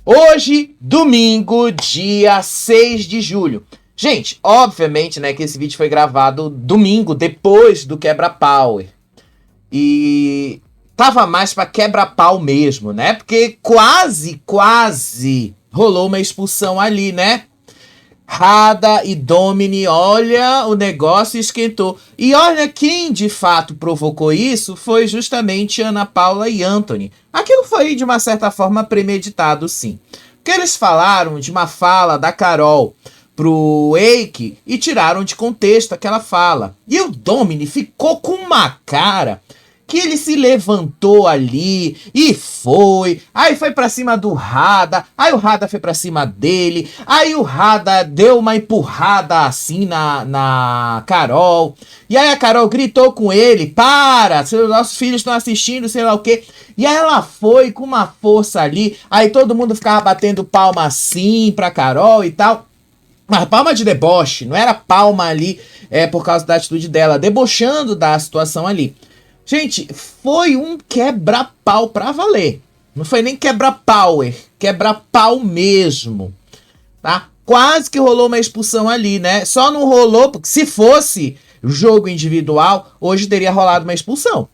Hoje, domingo, dia 6 de julho. Gente, obviamente, né, que esse vídeo foi gravado domingo, depois do quebra-pau. E tava mais pra quebra-pau mesmo, né? Porque quase rolou uma expulsão ali, né? Rada e Domini, olha, o negócio esquentou. E olha, quem de fato provocou isso foi justamente Ana Paula e Anthony. Aquilo foi, de uma certa forma, premeditado, sim. Porque eles falaram de uma fala da Carol pro Eike e tiraram de contexto aquela fala. E o Domini ficou com uma cara que ele se levantou ali e foi. Aí foi pra cima do Rada. Aí o Rada foi pra cima dele. Aí o Rada deu uma empurrada assim na Carol. E aí a Carol gritou com ele: para, nossos filhos estão assistindo, sei lá o quê. E aí ela foi com uma força ali. Aí todo mundo ficava batendo palma assim pra Carol e tal. Mas palma de deboche, não era palma ali por causa da atitude dela, debochando da situação ali. Gente, foi um quebra-pau pra valer. Não foi nem quebra-power, quebra-pau mesmo, tá? Quase que rolou uma expulsão ali, né? Só não rolou porque se fosse jogo individual, hoje teria rolado uma expulsão.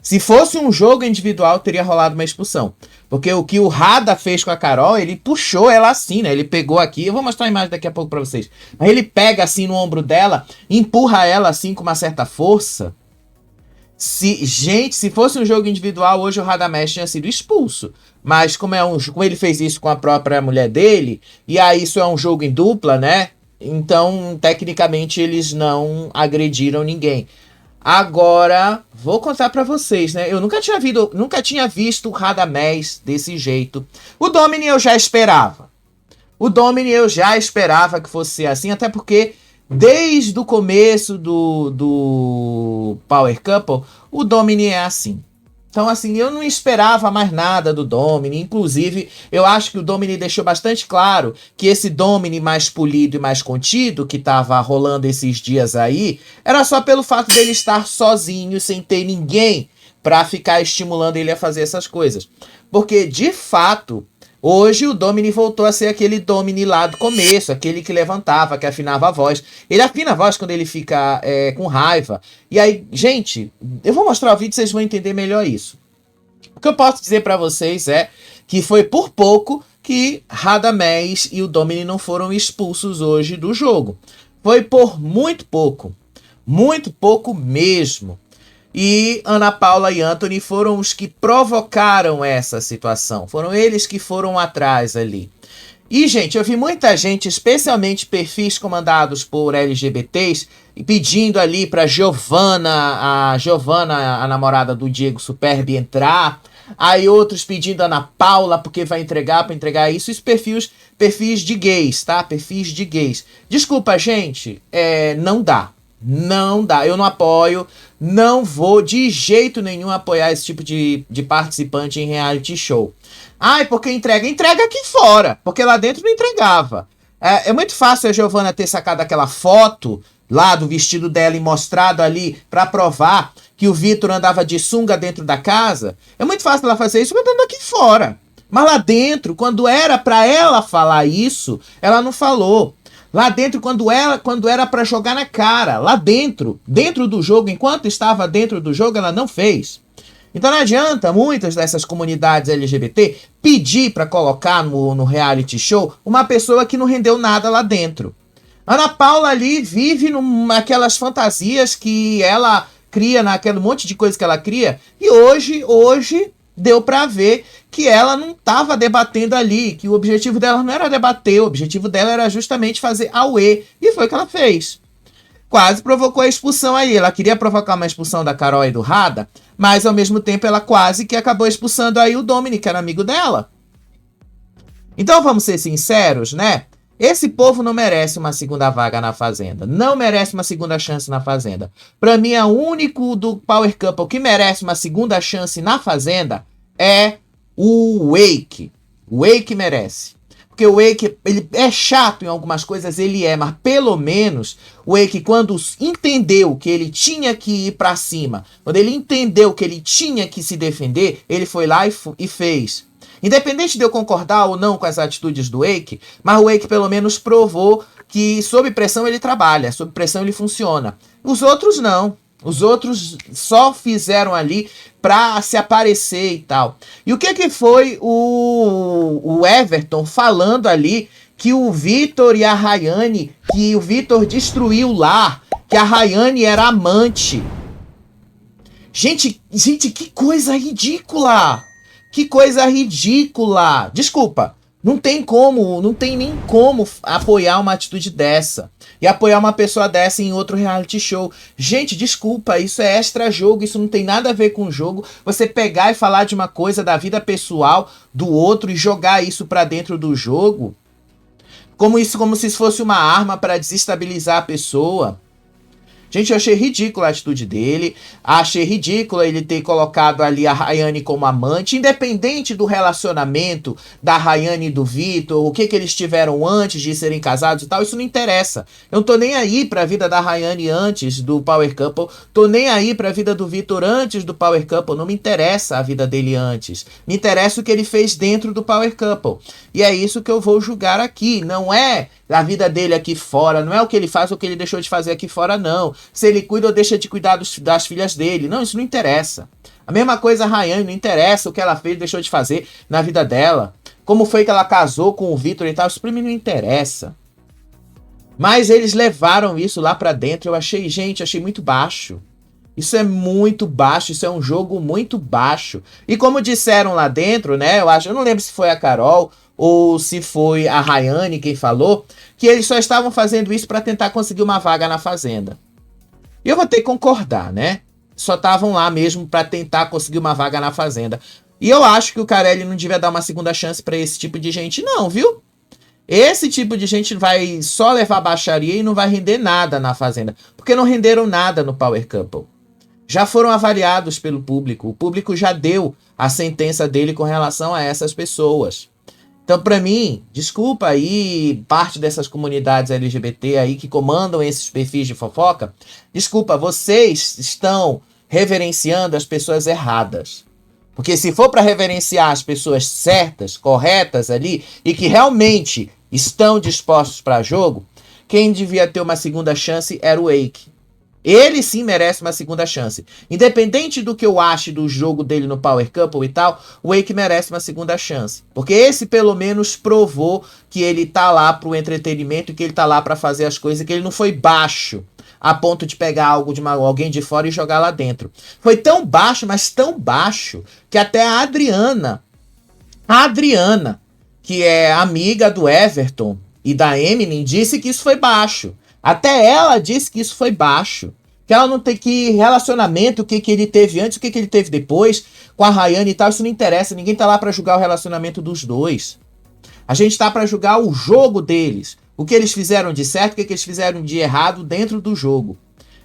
Se fosse um jogo individual, teria rolado uma expulsão. Porque o que o Rada fez com a Carol, ele puxou ela assim, né? Ele pegou aqui, eu vou mostrar a imagem daqui a pouco pra vocês. Mas ele pega assim no ombro dela, empurra ela assim com uma certa força. Se fosse um jogo individual, hoje o Radamés tinha sido expulso. Mas como ele fez isso com a própria mulher dele, e aí isso é um jogo em dupla, né? Então, tecnicamente, eles não agrediram ninguém. Agora, vou contar pra vocês, né? Eu nunca tinha visto o Radamés desse jeito. O Domini eu já esperava. Que fosse ser assim, até porque desde o começo do Power Couple, o Domini é assim. Então, assim, eu não esperava mais nada do Domini. Inclusive, eu acho que o Domini deixou bastante claro que esse Domini mais polido e mais contido, que tava rolando esses dias aí, era só pelo fato dele estar sozinho, sem ter ninguém pra ficar estimulando ele a fazer essas coisas. Porque, de fato, hoje o Domini voltou a ser aquele Domini lá do começo, aquele que levantava, que afinava a voz. Ele afina a voz quando ele fica com raiva. E aí, gente, eu vou mostrar o vídeo e vocês vão entender melhor isso. O que eu posso dizer pra vocês é que foi por pouco que Radamés e o Domini não foram expulsos hoje do jogo. Foi por muito pouco mesmo. E Ana Paula e Anthony foram os que provocaram essa situação. Foram eles que foram atrás ali. E, gente, eu vi muita gente, especialmente perfis comandados por LGBTs, pedindo ali pra Giovana, a namorada do Diego Superbi, entrar. Aí outros pedindo a Ana Paula, porque vai entregar pra entregar isso. Isso perfis de gays, tá? Perfis de gays. Desculpa, gente, não dá. Não dá, eu não apoio, não vou de jeito nenhum apoiar esse tipo de participante em reality show. Ai, porque entrega aqui fora, porque lá dentro não entregava. É muito fácil a Giovana ter sacado aquela foto lá do vestido dela e mostrado ali pra provar que o Vitor andava de sunga dentro da casa. É muito fácil ela fazer isso andando aqui fora. Mas lá dentro, quando era pra ela falar isso, ela não falou. Lá dentro, quando era pra jogar na cara, lá dentro do jogo, enquanto estava dentro do jogo, ela não fez. Então não adianta muitas dessas comunidades LGBT pedir pra colocar no reality show uma pessoa que não rendeu nada lá dentro. Ana Paula ali vive naquelas fantasias que ela cria, naquele monte de coisa que ela cria, e hoje deu pra ver que ela não estava debatendo ali, que o objetivo dela não era debater, o objetivo dela era justamente fazer auê, e foi o que ela fez. Quase provocou a expulsão aí, ela queria provocar uma expulsão da Carol e do Rada, mas ao mesmo tempo ela quase que acabou expulsando aí o Domini, que era amigo dela. Então vamos ser sinceros, né? Esse povo não merece uma segunda vaga na Fazenda. Não merece uma segunda chance na Fazenda. Pra mim, o único do Power Couple que merece uma segunda chance na Fazenda é o Wake. O Wake merece. Porque o Wake, ele é chato em algumas coisas, ele é. Mas pelo menos o Wake, quando entendeu que ele tinha que ir pra cima, quando ele entendeu que ele tinha que se defender, ele foi lá e fez. Independente de eu concordar ou não com as atitudes do Wake, mas o Wake pelo menos provou que sob pressão ele trabalha, sob pressão ele funciona. Os outros não. Os outros só fizeram ali para se aparecer e tal. E o que foi o Everton falando ali que o Vitor e a Rayane, que o Vitor destruiu o lar, que a Rayane era amante. Gente, que coisa ridícula! Que coisa ridícula! Desculpa, não tem nem como apoiar uma atitude dessa. E apoiar uma pessoa dessa em outro reality show. Gente, desculpa, isso é extra jogo, isso não tem nada a ver com o jogo. Você pegar e falar de uma coisa da vida pessoal do outro e jogar isso pra dentro do jogo, como se fosse uma arma para desestabilizar a pessoa. Gente, eu achei ridícula a atitude dele, achei ridícula ele ter colocado ali a Rayane como amante, independente do relacionamento da Rayane e do Vitor, o que eles tiveram antes de serem casados e tal, isso não interessa. Eu não tô nem aí pra vida da Rayane antes do Power Couple, tô nem aí pra vida do Vitor antes do Power Couple, não me interessa a vida dele antes, me interessa o que ele fez dentro do Power Couple. E é isso que eu vou julgar aqui, não é a vida dele aqui fora, não é o que ele faz ou o que ele deixou de fazer aqui fora, não. Se ele cuida ou deixa de cuidar das filhas dele. Não, isso não interessa. A mesma coisa a Rayane, não interessa o que ela fez ou deixou de fazer na vida dela. Como foi que ela casou com o Vitor e tal, isso pra mim não interessa. Mas eles levaram isso lá pra dentro, eu achei muito baixo. Isso é muito baixo, isso é um jogo muito baixo. E como disseram lá dentro, né, eu não lembro se foi a Carol ou se foi a Rayane quem falou, que eles só estavam fazendo isso para tentar conseguir uma vaga na Fazenda. E eu vou ter que concordar, né? Só estavam lá mesmo para tentar conseguir uma vaga na Fazenda. E eu acho que o Carelli não devia dar uma segunda chance para esse tipo de gente não, viu? Esse tipo de gente vai só levar baixaria e não vai render nada na Fazenda. Porque não renderam nada no Power Couple. Já foram avaliados pelo público. O público já deu a sentença dele com relação a essas pessoas. Então, pra mim, desculpa aí, parte dessas comunidades LGBT aí que comandam esses perfis de fofoca, desculpa, vocês estão reverenciando as pessoas erradas. Porque se for para reverenciar as pessoas certas, corretas ali, e que realmente estão dispostos para jogo, quem devia ter uma segunda chance era o Wake. Ele sim merece uma segunda chance. Independente do que eu ache do jogo dele no Power Couple e tal, o Wake merece uma segunda chance. Porque esse pelo menos provou que ele tá lá pro entretenimento, que ele tá lá para fazer as coisas, que ele não foi baixo a ponto de pegar alguém de fora e jogar lá dentro. Foi tão baixo, mas tão baixo, que até a Adriana, que é amiga do Everton e da Eminem, disse que isso foi baixo. Até ela disse que isso foi baixo. Que ela não tem que relacionamento, o que ele teve antes, o que ele teve depois, com a Rayane e tal, isso não interessa. Ninguém tá lá pra julgar o relacionamento dos dois. A gente tá pra julgar o jogo deles. O que eles fizeram de certo, o que eles fizeram de errado dentro do jogo.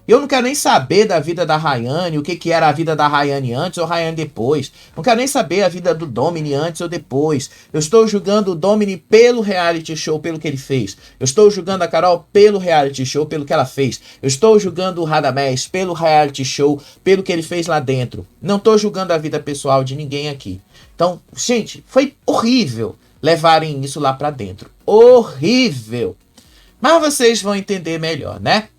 Eu não quero nem saber da vida da Rayane, o que era a vida da Rayane antes ou Rayane depois. Não quero nem saber a vida do Domini antes ou depois. Eu estou julgando o Domini pelo reality show, pelo que ele fez. Eu estou julgando a Carol pelo reality show, pelo que ela fez. Eu estou julgando o Radamés pelo reality show, pelo que ele fez lá dentro. Não estou julgando a vida pessoal de ninguém aqui. Então, gente, foi horrível levarem isso lá pra dentro. Horrível. Mas vocês vão entender melhor, né?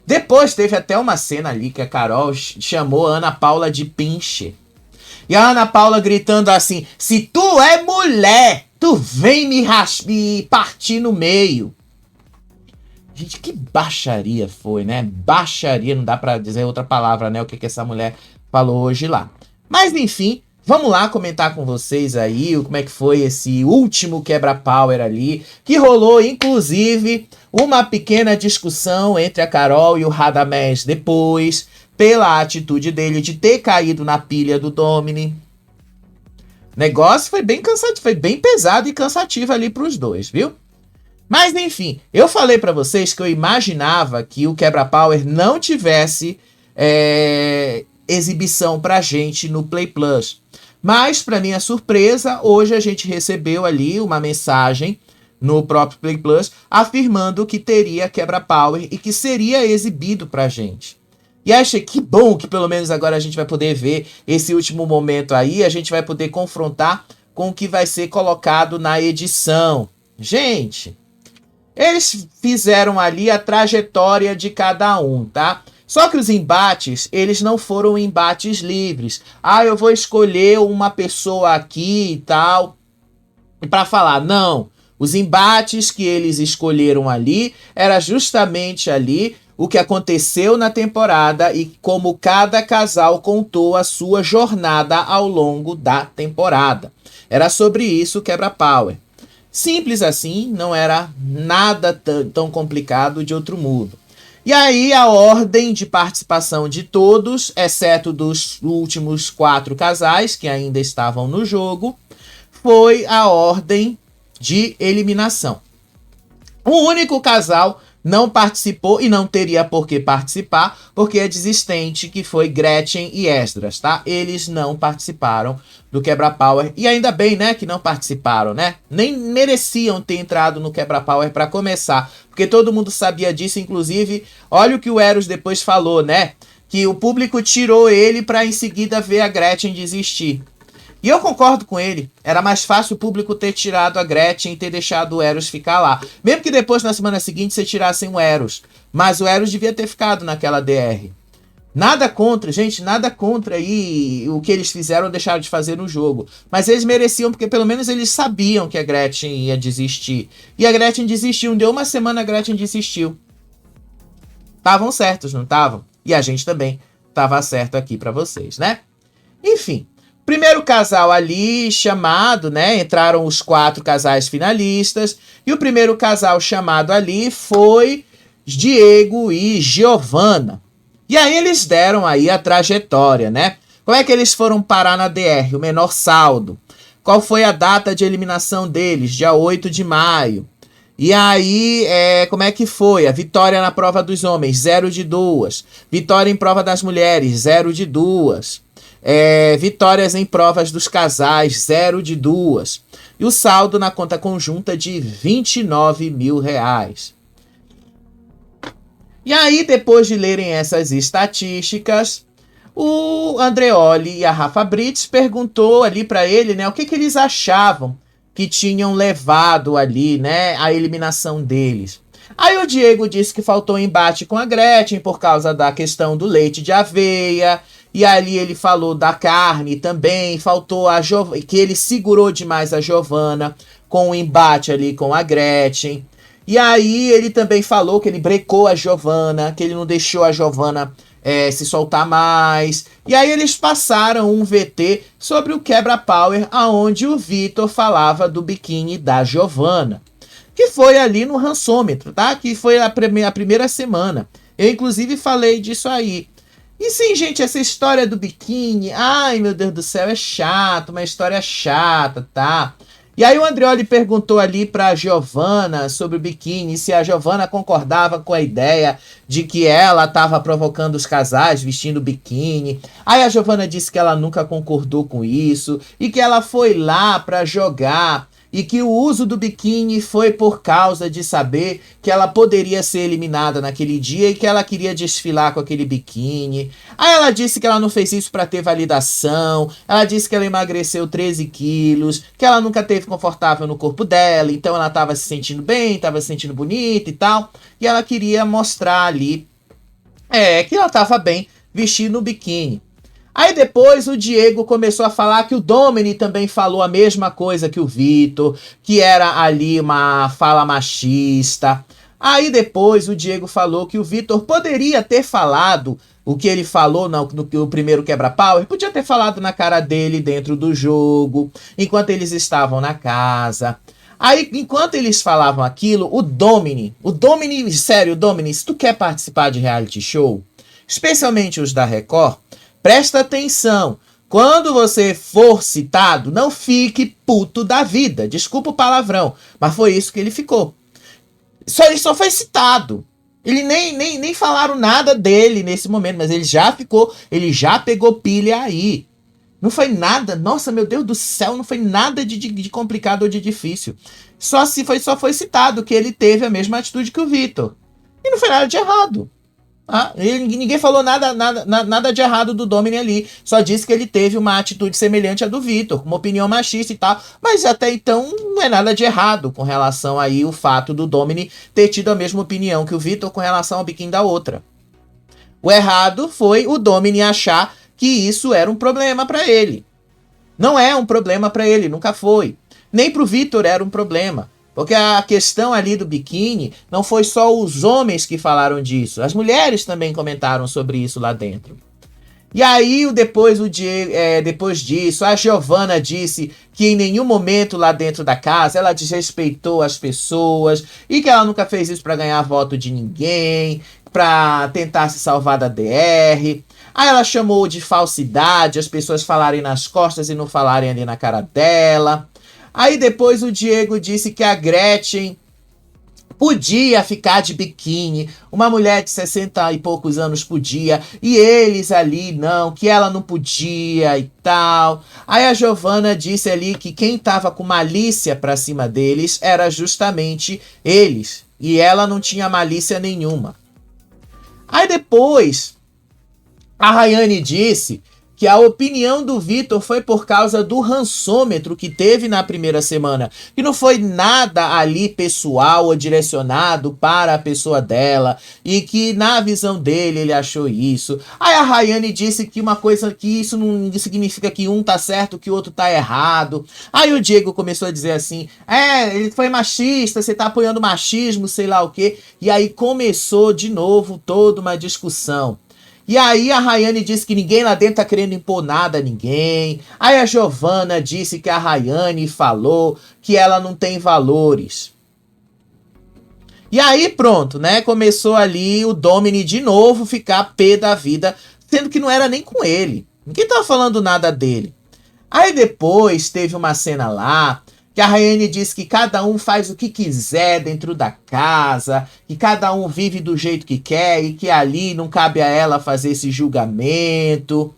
Depois teve até uma cena ali que a Carol chamou a Ana Paula de pinche. E a Ana Paula gritando assim: se tu é mulher, tu vem me partir no meio. Gente, que baixaria foi, né? Baixaria, não dá pra dizer outra palavra, né? O que essa mulher falou hoje lá. Mas enfim, vamos lá comentar com vocês aí como é que foi esse último quebra-power ali, que rolou inclusive uma pequena discussão entre a Carol e o Radamés depois, pela atitude dele de ter caído na pilha do Domini. O negócio foi bem cansativo, foi bem pesado e cansativo ali pros dois, viu? Mas enfim, eu falei pra vocês que eu imaginava que o quebra-power não tivesse exibição pra gente no Play Plus. Mas, pra minha surpresa, hoje a gente recebeu ali uma mensagem no próprio Play Plus, afirmando que teria quebra-power e que seria exibido pra gente. E achei que bom que pelo menos agora a gente vai poder ver esse último momento aí, a gente vai poder confrontar com o que vai ser colocado na edição. Gente, eles fizeram ali a trajetória de cada um, tá? Só que os embates, eles não foram embates livres. Ah, eu vou escolher uma pessoa aqui e tal para falar. Não, os embates que eles escolheram ali era justamente ali o que aconteceu na temporada e como cada casal contou a sua jornada ao longo da temporada. Era sobre isso o Quebra Power. Simples assim, não era nada tão complicado de outro mundo. E aí a ordem de participação de todos, exceto dos últimos 4 casais que ainda estavam no jogo, foi a ordem de eliminação. O único casal não participou e não teria por que participar, porque é desistente, que foi Gretchen e Esdras, tá? Eles não participaram do Quebra Power. E ainda bem, né, que não participaram, né? Nem mereciam ter entrado no Quebra Power para começar, porque todo mundo sabia disso, inclusive, olha o que o Eros depois falou, né? Que o público tirou ele para em seguida ver a Gretchen desistir. E eu concordo com ele. Era mais fácil o público ter tirado a Gretchen e ter deixado o Eros ficar lá. Mesmo que depois, na semana seguinte, você tirassem o Eros. Mas o Eros devia ter ficado naquela DR. Nada contra, gente, nada contra aí o que eles fizeram ou deixaram de fazer no jogo. Mas eles mereciam, porque pelo menos eles sabiam que a Gretchen ia desistir. E a Gretchen desistiu. Deu uma semana, a Gretchen desistiu. Estavam certos, não estavam? E a gente também estava certo aqui para vocês, né? Enfim. Primeiro casal ali chamado, né? Entraram os 4 casais finalistas. E o primeiro casal chamado ali foi Diego e Giovanna. E aí eles deram aí a trajetória, né? Como é que eles foram parar na DR? O menor saldo. Qual foi a data de eliminação deles? Dia 8 de maio. E aí, como é que foi? A vitória na prova dos homens, 0 de 2. Vitória em prova das mulheres, 0 de 2. Vitórias em provas dos casais, 0 de 2. E o saldo na conta conjunta de R$29 mil. E aí, depois de lerem essas estatísticas, o Andreoli e a Rafa Brits perguntou ali para ele, né, o que eles achavam que tinham levado ali, né, a eliminação deles. Aí o Diego disse que faltou embate com a Gretchen por causa da questão do leite de aveia. E ali ele falou da carne também, faltou que ele segurou demais a Giovanna com o embate ali com a Gretchen. E aí ele também falou que ele brecou a Giovanna, que ele não deixou a Giovanna se soltar mais. E aí eles passaram um VT sobre o Quebra Power, aonde o Vitor falava do biquíni da Giovanna. Que foi ali no rançômetro, tá? Que foi a primeira semana. Eu inclusive falei disso aí. E sim, gente, essa história do biquíni, ai meu Deus do céu, é chato, uma história chata, tá? E aí o Andreoli perguntou ali pra Giovanna sobre o biquíni, se a Giovanna concordava com a ideia de que ela estava provocando os casais vestindo biquíni. Aí a Giovanna disse que ela nunca concordou com isso e que ela foi lá pra jogar. E que o uso do biquíni foi por causa de saber que ela poderia ser eliminada naquele dia e que ela queria desfilar com aquele biquíni. Aí ela disse que ela não fez isso para ter validação. Ela disse que ela emagreceu 13 quilos, que ela nunca esteve confortável no corpo dela, então ela estava se sentindo bem, estava se sentindo bonita e tal. E ela queria mostrar ali que ela estava bem vestindo o biquíni. Aí depois o Diego começou a falar que o Domini também falou a mesma coisa que o Vitor, que era ali uma fala machista. Aí depois o Diego falou que o Vitor poderia ter falado o que ele falou no primeiro Quebra Power, podia ter falado na cara dele dentro do jogo, enquanto eles estavam na casa. Aí, enquanto eles falavam aquilo, o Domini, sério, Domini, se tu quer participar de reality show, especialmente os da Record, presta atenção, quando você for citado, não fique puto da vida. Desculpa o palavrão, mas foi isso que ele ficou. Ele só foi citado. Ele nem falaram nada dele nesse momento, mas ele já pegou pilha aí. Não foi nada, nossa, meu Deus do céu, não foi nada de complicado ou de difícil. Só foi citado que ele teve a mesma atitude que o Vitor. E não foi nada de errado. Ninguém falou nada de errado do Domini ali. Só disse que ele teve uma atitude semelhante à do Vitor, com uma opinião machista e tal. Mas até então não é nada de errado com relação aí o fato do Domini ter tido a mesma opinião que o Vitor com relação ao biquíni da outra. O errado foi o Domini achar que isso era um problema para ele. Não é um problema para ele, nunca foi. Nem pro Vitor era um problema. Porque a questão ali do biquíni não foi só os homens que falaram disso. As mulheres também comentaram sobre isso lá dentro. E aí, depois disso, a Giovanna disse que em nenhum momento lá dentro da casa ela desrespeitou as pessoas e que ela nunca fez isso para ganhar voto de ninguém, para tentar se salvar da DR. Aí ela chamou de falsidade as pessoas falarem nas costas e não falarem ali na cara dela. Aí depois o Diego disse que a Gretchen podia ficar de biquíni, uma mulher de 60 e poucos anos podia, e eles ali não, que ela não podia e tal. Aí a Giovanna disse ali que quem tava com malícia pra cima deles era justamente eles, e ela não tinha malícia nenhuma. Aí depois a Rayane disse que a opinião do Vitor foi por causa do rançômetro que teve na primeira semana. Que não foi nada ali pessoal ou direcionado para a pessoa dela. E que na visão dele ele achou isso. Aí a Rayane disse que uma coisa que isso não significa que um tá certo, que o outro tá errado. Aí o Diego começou a dizer assim, ele foi machista, você tá apoiando machismo, sei lá o quê. E aí começou de novo toda uma discussão. E aí a Rayane disse que ninguém lá dentro tá querendo impor nada a ninguém. Aí a Giovanna disse que a Rayane falou que ela não tem valores. E aí pronto, né? Começou ali o Domini de novo ficar pé da vida, sendo que não era nem com ele. Ninguém tava falando nada dele. Aí depois teve uma cena lá que a Rayane disse que cada um faz o que quiser dentro da casa, que cada um vive do jeito que quer e que ali não cabe a ela fazer esse julgamento.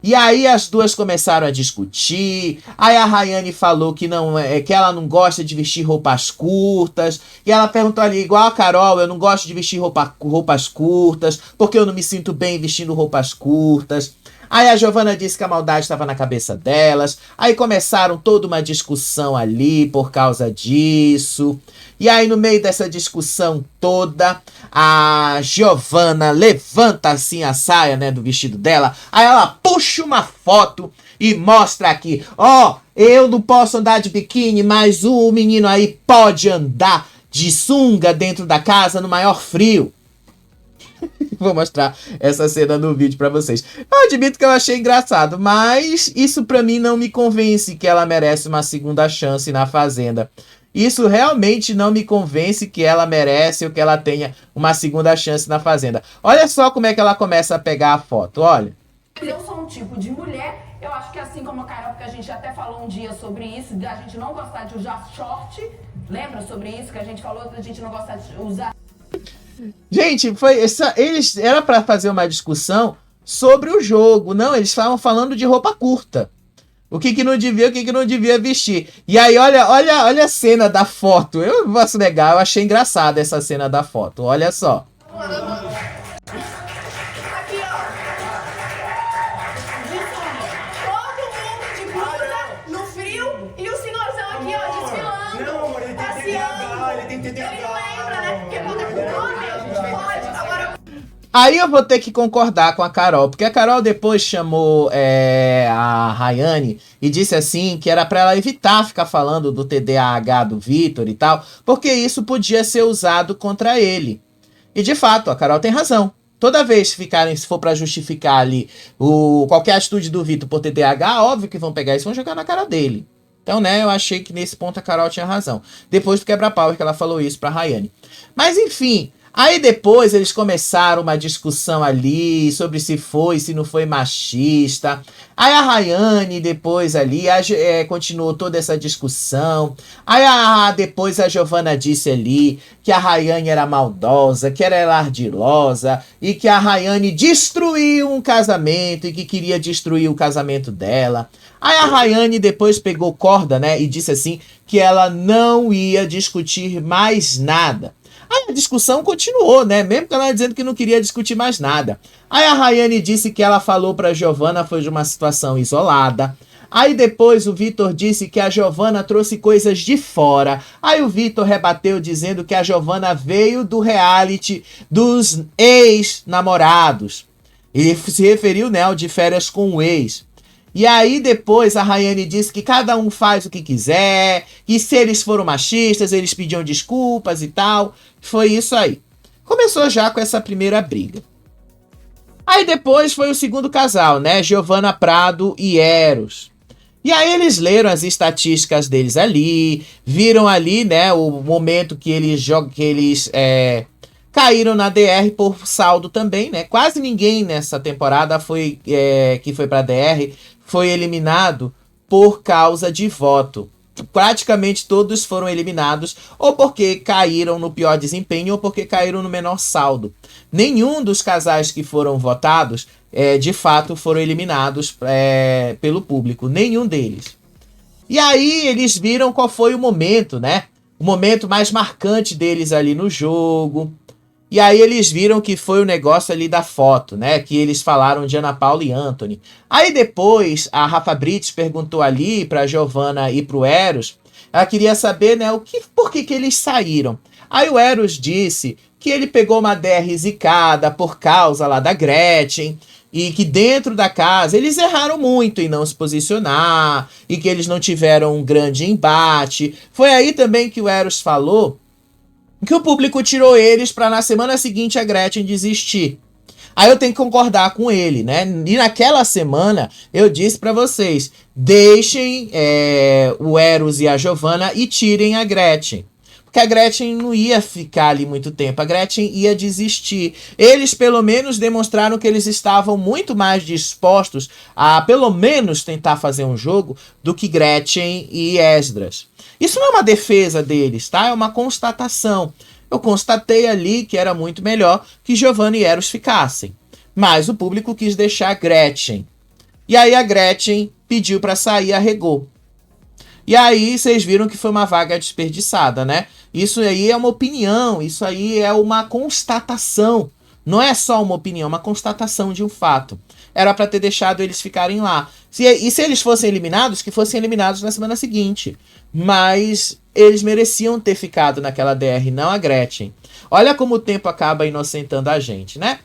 E aí as duas começaram a discutir. Aí a Rayane falou que que ela não gosta de vestir roupas curtas. E ela perguntou ali, igual a Carol, eu não gosto de vestir roupas curtas, porque eu não me sinto bem vestindo roupas curtas. Aí a Giovanna disse que a maldade estava na cabeça delas. Aí começaram toda uma discussão ali por causa disso. E aí no meio dessa discussão toda, a Giovanna levanta assim a saia, né, do vestido dela. Aí ela puxa uma foto e mostra aqui. Eu não posso andar de biquíni, mas o menino aí pode andar de sunga dentro da casa no maior frio. Vou mostrar essa cena no vídeo pra vocês. Eu admito que eu achei engraçado, mas isso pra mim não me convence que ela merece uma segunda chance na Fazenda. Isso realmente não me convence que ela merece ou que ela tenha uma segunda chance na Fazenda. Olha só como é que ela começa a pegar a foto, olha. Eu sou um tipo de mulher, eu acho que assim como a Carol, porque a gente até falou um dia sobre isso, da gente não gostar de usar short. Lembra sobre isso que a gente falou, da gente não gostar de usar... Gente, eles era pra fazer uma discussão sobre o jogo. Não, eles estavam falando de roupa curta. O que não devia, o que não devia vestir. E aí, olha a cena da foto. Eu posso negar, eu achei engraçada essa cena da foto. Olha só. Aqui, ó. Todo mundo de blusa no frio e o senhorzão aqui, ó, desfilando. Não, amor, ele tem TDAH, ele tem TDAH. Ele não lembra, né? Porque quando é com nome, a gente pode. Agora... Aí eu vou ter que concordar com a Carol, porque a Carol depois chamou a Rayane e disse assim que era para ela evitar ficar falando do TDAH do Vitor e tal, porque isso podia ser usado contra ele. E de fato, a Carol tem razão. Toda vez que se for para justificar ali qualquer atitude do Vitor por TDAH, óbvio que vão pegar isso e vão jogar na cara dele. Então, né, eu achei que nesse ponto a Carol tinha razão. Depois do quebra-pau que ela falou isso pra Rayane. Mas enfim... Aí depois eles começaram uma discussão ali sobre se foi, se não foi machista. Aí a Rayane depois ali continuou toda essa discussão. Aí depois a Giovanna disse ali que a Rayane era maldosa, que era ardilosa e que a Rayane destruiu um casamento e que queria destruir o casamento dela. Aí a Rayane depois pegou corda, né, e disse assim que ela não ia discutir mais nada. Aí a discussão continuou, né? Mesmo que ela dizendo que não queria discutir mais nada. Aí a Rayane disse que ela falou pra Giovanna foi de uma situação isolada. Aí depois o Vitor disse que a Giovanna trouxe coisas de fora. Aí o Vitor rebateu dizendo que a Giovanna veio do reality dos ex-namorados. Ele se referiu, né, ao de férias com o ex. E aí depois a Rayane disse que cada um faz o que quiser, e se eles foram machistas, eles pediam desculpas e tal. Foi isso aí. Começou já com essa primeira briga. Aí depois foi o segundo casal, né? Giovanna Prado e Eros. E aí eles leram as estatísticas deles ali, viram ali, né, o momento que eles caíram na DR por saldo também, né? Quase ninguém nessa temporada que foi pra DR foi eliminado por causa de voto. Praticamente todos foram eliminados ou porque caíram no pior desempenho ou porque caíram no menor saldo. Nenhum dos casais que foram votados, de fato, foram eliminados pelo público. Nenhum deles. E aí eles viram qual foi o momento, né? O momento mais marcante deles ali no jogo. E aí eles viram que foi o negócio ali da foto, né? Que eles falaram de Ana Paula e Anthony. Aí depois a Rafa Brits perguntou ali pra Giovanna e pro Eros. Ela queria saber, né, por que eles saíram. Aí o Eros disse que ele pegou uma DR zicada por causa lá da Gretchen. E que dentro da casa eles erraram muito em não se posicionar. E que eles não tiveram um grande embate. Foi aí também que o Eros falou que o público tirou eles para na semana seguinte a Gretchen desistir. Aí eu tenho que concordar com ele, né? E naquela semana eu disse para vocês, deixem o Eros e a Giovanna e tirem a Gretchen. Porque a Gretchen não ia ficar ali muito tempo, a Gretchen ia desistir. Eles pelo menos demonstraram que eles estavam muito mais dispostos a pelo menos tentar fazer um jogo do que Gretchen e Esdras. Isso não é uma defesa deles, tá? É uma constatação. Eu constatei ali que era muito melhor que Giovanna e Eros ficassem. Mas o público quis deixar a Gretchen. E aí a Gretchen pediu para sair, arregou. E aí vocês viram que foi uma vaga desperdiçada, né? Isso aí é uma opinião, isso aí é uma constatação. Não é só uma opinião, é uma constatação de um fato. Era para ter deixado eles ficarem lá. E se eles fossem eliminados, que fossem eliminados na semana seguinte. Mas eles mereciam ter ficado naquela DR, não a Gretchen. Olha como o tempo acaba inocentando a gente, né?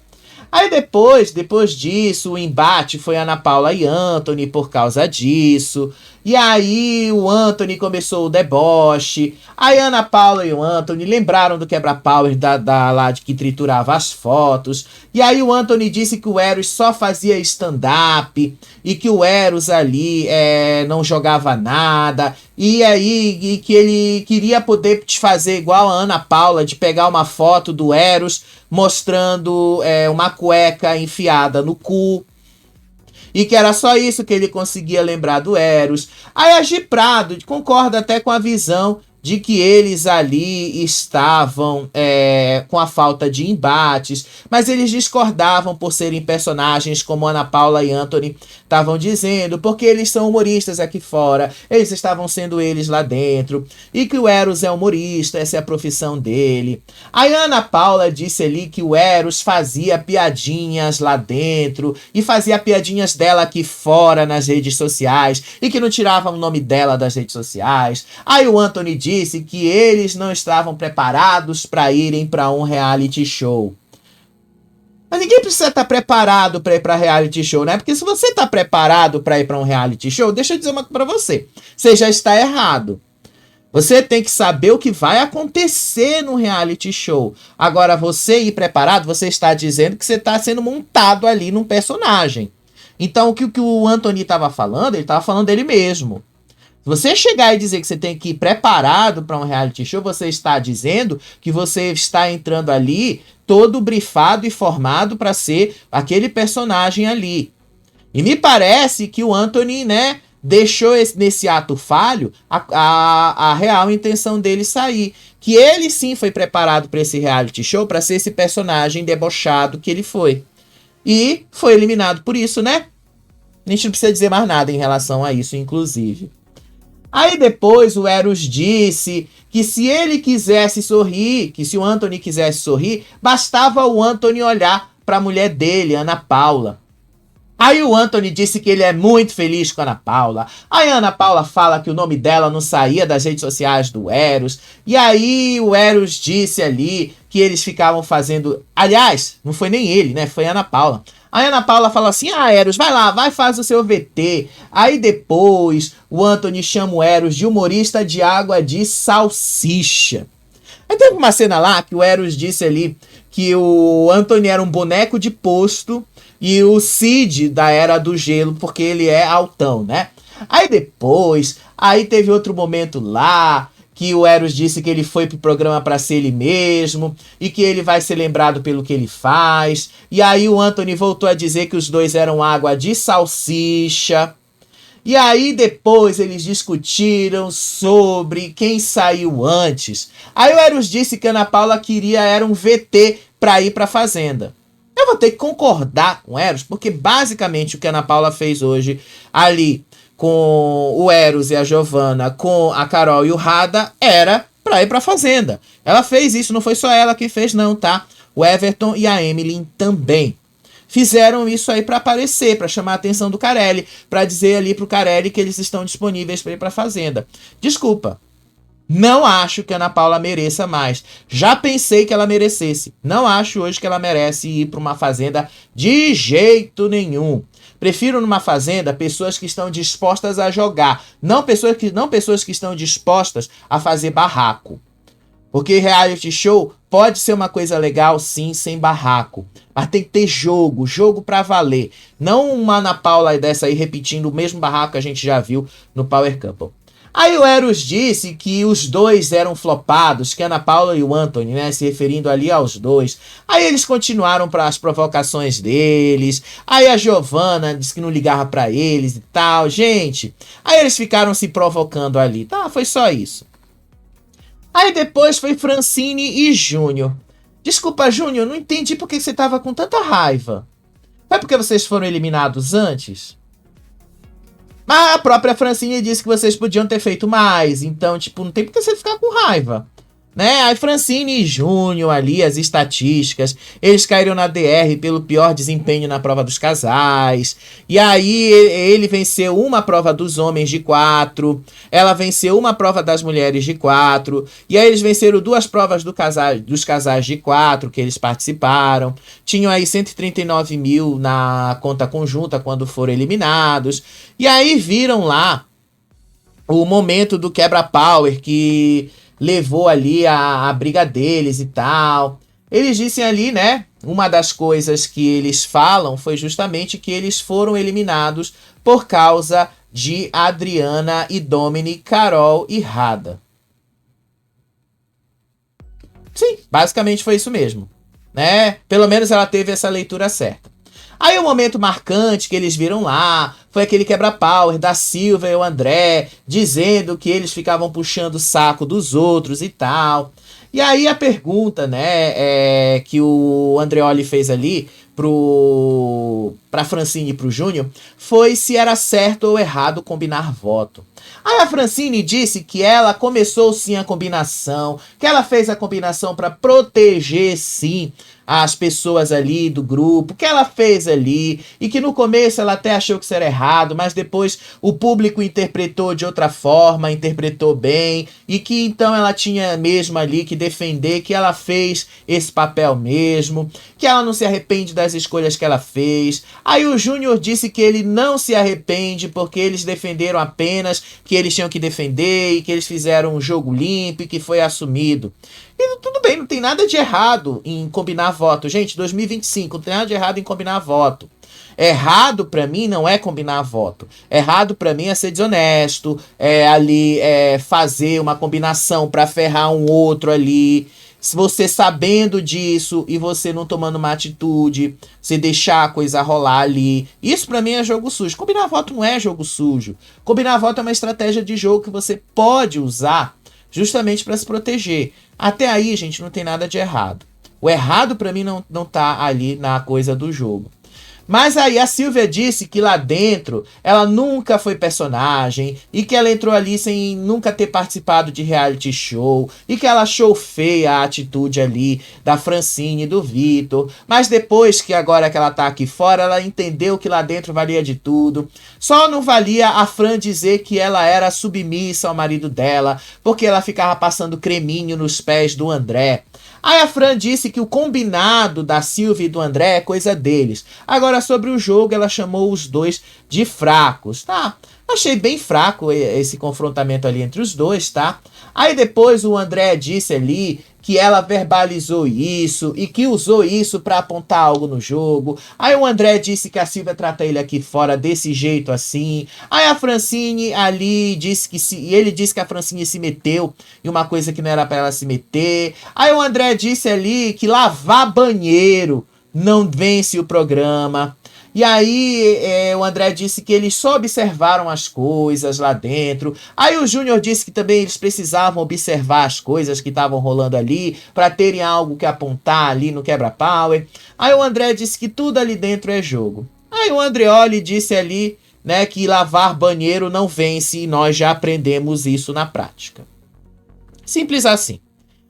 Aí depois disso, o embate foi Ana Paula e Anthony por causa disso. E aí o Anthony começou o deboche. Aí a Ana Paula e o Anthony lembraram do quebra-power lá de que triturava as fotos. E aí o Anthony disse que o Eros só fazia stand-up. E que o Eros ali não jogava nada. E que ele queria poder fazer igual a Ana Paula, de pegar uma foto do Eros mostrando uma cueca enfiada no cu. E que era só isso que ele conseguia lembrar do Eros. Aí a Gi Prado concorda até com a visão de que eles ali estavam com a falta de embates, mas eles discordavam por serem personagens como Ana Paula e Anthony estavam dizendo, porque eles são humoristas aqui fora, eles estavam sendo eles lá dentro, e que o Eros é humorista, essa é a profissão dele. Aí a Ana Paula disse ali que o Eros fazia piadinhas lá dentro, e fazia piadinhas dela aqui fora nas redes sociais, e que não tirava o nome dela das redes sociais. Aí o Anthony disse que eles não estavam preparados para irem para um reality show. Mas ninguém precisa estar preparado para ir para reality show, né? Porque se você está preparado para ir para um reality show, deixa eu dizer uma coisa para você. Você já está errado. Você tem que saber o que vai acontecer no reality show. Agora, você ir preparado, você está dizendo que você está sendo montado ali num personagem. Então, o que o Anthony estava falando, ele estava falando dele mesmo. Se você chegar e dizer que você tem que ir preparado para um reality show, você está dizendo que você está entrando ali todo brifado e formado para ser aquele personagem ali. E me parece que o Anthony, né, deixou nesse ato falho a real intenção dele sair. Que ele sim foi preparado para esse reality show, para ser esse personagem debochado que ele foi. E foi eliminado por isso, né? A gente não precisa dizer mais nada em relação a isso, inclusive. Aí depois o Eros disse que se ele quisesse sorrir, que se o Antony quisesse sorrir, bastava o Antony olhar para a mulher dele, Ana Paula. Aí o Antony disse que ele é muito feliz com a Ana Paula. Aí a Ana Paula fala que o nome dela não saía das redes sociais do Eros. E aí o Eros disse ali que eles ficavam fazendo... Aliás, não foi nem ele, né? Foi a Ana Paula. Aí a Ana Paula fala assim, Eros, vai lá, vai fazer o seu VT. Aí depois o Antony chama o Eros de humorista de água de salsicha. Aí teve uma cena lá que o Eros disse ali que o Antony era um boneco de posto e o Cid da Era do Gelo, porque ele é altão, né? Aí depois, aí teve outro momento lá que o Eros disse que ele foi pro programa para ser ele mesmo e que ele vai ser lembrado pelo que ele faz. E aí o Antony voltou a dizer que os dois eram água de salsicha. E aí depois eles discutiram sobre quem saiu antes. Aí o Eros disse que a Ana Paula queria era um VT para ir para Fazenda. Eu vou ter que concordar com o Eros, porque basicamente o que a Ana Paula fez hoje ali com o Eros e a Giovana, com a Carol e o Rada, era pra ir pra Fazenda. Ela fez isso, não foi só ela que fez não, tá? O Everton e a Emily também fizeram isso aí pra aparecer, pra chamar a atenção do Carelli, pra dizer ali pro Carelli que eles estão disponíveis pra ir pra Fazenda. Desculpa, não acho que a Ana Paula mereça mais. Já pensei que ela merecesse. Não acho hoje que ela merece ir pra uma Fazenda de jeito nenhum. Prefiro numa Fazenda pessoas que estão dispostas a jogar, não pessoas que estão dispostas a fazer barraco. Porque reality show pode ser uma coisa legal, sim, sem barraco. Mas tem que ter jogo, jogo pra valer. Não uma Ana Paula dessa aí repetindo o mesmo barraco que a gente já viu no Power Couple. Aí o Eros disse que os dois eram flopados, que a Ana Paula e o Antony, né, se referindo ali aos dois. Aí eles continuaram para as provocações deles. Aí a Giovana disse que não ligava para eles e tal, gente. Aí eles ficaram se provocando ali. Tá, foi só isso. Aí depois foi Francine e Júnior. Desculpa, Júnior, não entendi por que você tava com tanta raiva. Foi porque vocês foram eliminados antes? Mas a própria Francine disse que vocês podiam ter feito mais. Então, tipo, não tem por que você ficar com raiva. Né? Aí Francine e Júnior ali, as estatísticas, eles caíram na DR pelo pior desempenho na prova dos casais. E aí ele venceu uma prova dos homens de 4, ela venceu uma prova das mulheres de 4, e aí eles venceram 2 provas dos casais de 4 que eles participaram. Tinham aí 139 mil na conta conjunta quando foram eliminados. E aí viram lá o momento do quebra-power que levou ali a briga deles e tal. Eles dizem ali, né? Uma das coisas que eles falam foi justamente que eles foram eliminados por causa de Adriana e Dominic, Carol e Rada. Sim, basicamente foi isso mesmo, né? Pelo menos ela teve essa leitura certa. Aí o momento marcante que eles viram lá foi aquele quebra-power da Silva e o André, dizendo que eles ficavam puxando o saco dos outros e tal. E aí a pergunta, né, que o Andreoli fez ali pra Francine e pro Júnior foi se era certo ou errado combinar voto. Aí a Francine disse que ela começou sim a combinação, que ela fez a combinação para proteger sim as pessoas ali do grupo, que ela fez ali, e que no começo ela até achou que isso era errado, mas depois o público interpretou de outra forma, interpretou bem, e que então ela tinha mesmo ali que defender que ela fez esse papel mesmo, que ela não se arrepende das escolhas que ela fez. Aí o Júnior disse que ele não se arrepende porque eles defenderam apenas que eles tinham que defender e que eles fizeram um jogo limpo e que foi assumido. E tudo bem, não tem nada de errado em combinar voto. Gente, 2025, não tem nada de errado em combinar voto. Errado pra mim não é combinar voto. Errado pra mim é ser desonesto, fazer uma combinação pra ferrar um outro ali. Se você sabendo disso e você não tomando uma atitude, você deixar a coisa rolar ali. Isso pra mim é jogo sujo. Combinar voto não é jogo sujo. Combinar voto é uma estratégia de jogo que você pode usar justamente para se proteger. Até aí, gente, não tem nada de errado. O errado pra mim não tá ali na coisa do jogo. Mas aí a Silvia disse que lá dentro ela nunca foi personagem e que ela entrou ali sem nunca ter participado de reality show e que ela achou feia a atitude ali da Francine e do Vitor. Mas depois que agora que ela tá aqui fora, ela entendeu que lá dentro valia de tudo. Só não valia a Fran dizer que ela era submissa ao marido dela porque ela ficava passando creminho nos pés do André. Aí a Fran disse que o combinado da Silvia e do André é coisa deles. Agora, sobre o jogo, ela chamou os dois de fracos, tá? Achei bem fraco esse confrontamento ali entre os dois, tá? Aí depois o André disse ali que ela verbalizou isso e que usou isso pra apontar algo no jogo. Aí o André disse que a Silvia trata ele aqui fora desse jeito assim. Aí a Francine ali disse que ele disse que a Francine se meteu em uma coisa que não era pra ela se meter. Aí o André disse ali que lavar banheiro não vence o programa. E aí o André disse que eles só observaram as coisas lá dentro. Aí o Júnior disse que também eles precisavam observar as coisas que estavam rolando ali para terem algo que apontar ali no quebra-power. Aí o André disse que tudo ali dentro é jogo. Aí o Andreoli disse ali, né, que lavar banheiro não vence e nós já aprendemos isso na prática. Simples assim.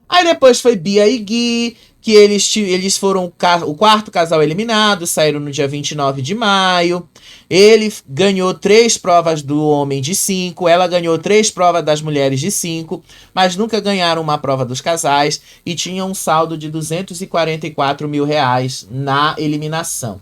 Aí depois foi Bia e Gui, que eles foram o quarto casal eliminado, saíram no dia 29 de maio. Ele ganhou 3 provas do homem de 5, ela ganhou 3 provas das mulheres de 5, mas nunca ganharam uma prova dos casais e tinham um saldo de R$244 mil na eliminação.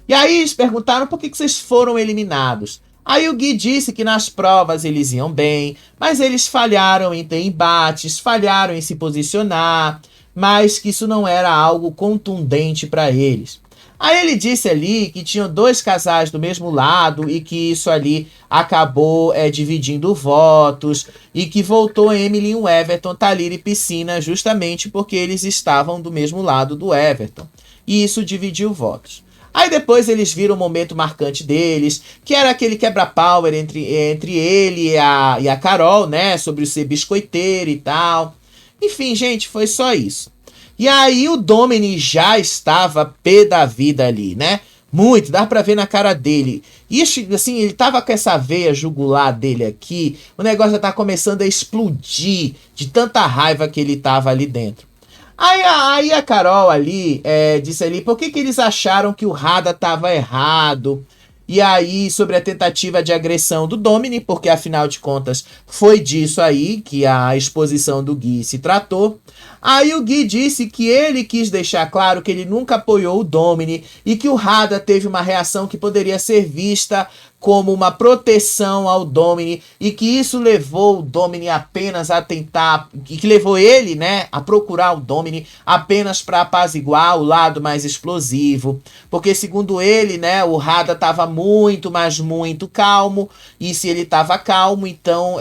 E aí eles perguntaram por que vocês foram eliminados. Aí o Gui disse que nas provas eles iam bem, mas eles falharam em ter embates, falharam em se posicionar, mas que isso não era algo contundente para eles. Aí ele disse ali que tinham 2 casais do mesmo lado e que isso ali acabou dividindo votos e que voltou Emily e o Everton, Thalita e Piscina justamente porque eles estavam do mesmo lado do Everton. E isso dividiu votos. Aí depois eles viram o momento marcante deles, que era aquele quebra-power entre ele e a Carol, né? Sobre o ser biscoiteiro e tal. Enfim, gente, foi só isso. E aí o Domini já estava pé da vida ali, né? Muito, dá pra ver na cara dele. E assim, ele tava com essa veia jugular dele aqui, o negócio já tá começando a explodir de tanta raiva que ele tava ali dentro. Aí a Carol ali disse ali, por que eles acharam que o Rada tava errado? E aí, sobre a tentativa de agressão do Domini, porque afinal de contas foi disso aí que a exposição do Gui se tratou. Aí o Gui disse que ele quis deixar claro que ele nunca apoiou o Domini e que o Rada teve uma reação que poderia ser vista como uma proteção ao Domini e que isso levou o Domini apenas a tentar, que levou ele, né, a procurar o Domini apenas para apaziguar o lado mais explosivo, porque segundo ele, né, o Rada estava muito, mas muito calmo, e se ele estava calmo, então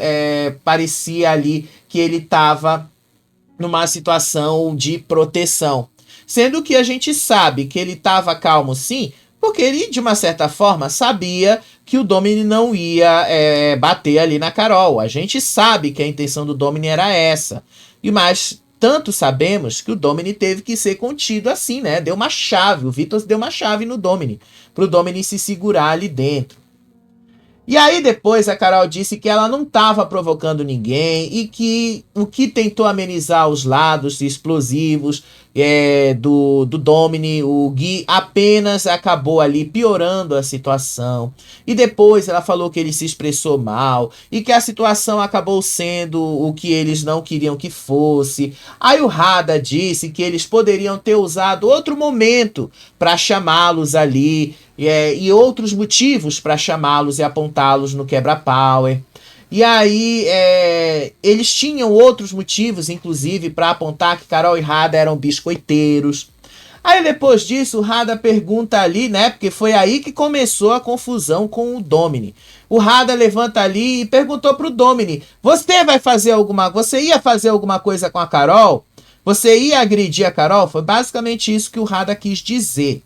parecia ali que ele estava numa situação de proteção, sendo que a gente sabe que ele estava calmo sim, porque ele, de uma certa forma, sabia que o Domini não ia bater ali na Carol. A gente sabe que a intenção do Domini era essa. Mas tanto sabemos que o Domini teve que ser contido assim, né? Deu uma chave, o Vitor deu uma chave no Domini, pro Domini se segurar ali dentro. E aí depois a Carol disse que ela não estava provocando ninguém e que o que tentou amenizar os lados explosivos do Domini, o Gui, apenas acabou ali piorando a situação. E depois ela falou que ele se expressou mal e que a situação acabou sendo o que eles não queriam que fosse. Aí o Rada disse que eles poderiam ter usado outro momento para chamá-los ali, e outros motivos para chamá-los e apontá-los no quebra-power. E aí eles tinham outros motivos, inclusive, para apontar que Carol e Rada eram biscoiteiros. Aí depois disso, o Rada pergunta ali, né? Porque foi aí que começou a confusão com o Domini. O Rada levanta ali e perguntou pro Domini: você ia fazer alguma coisa com a Carol? Você ia agredir a Carol? Foi basicamente isso que o Rada quis dizer.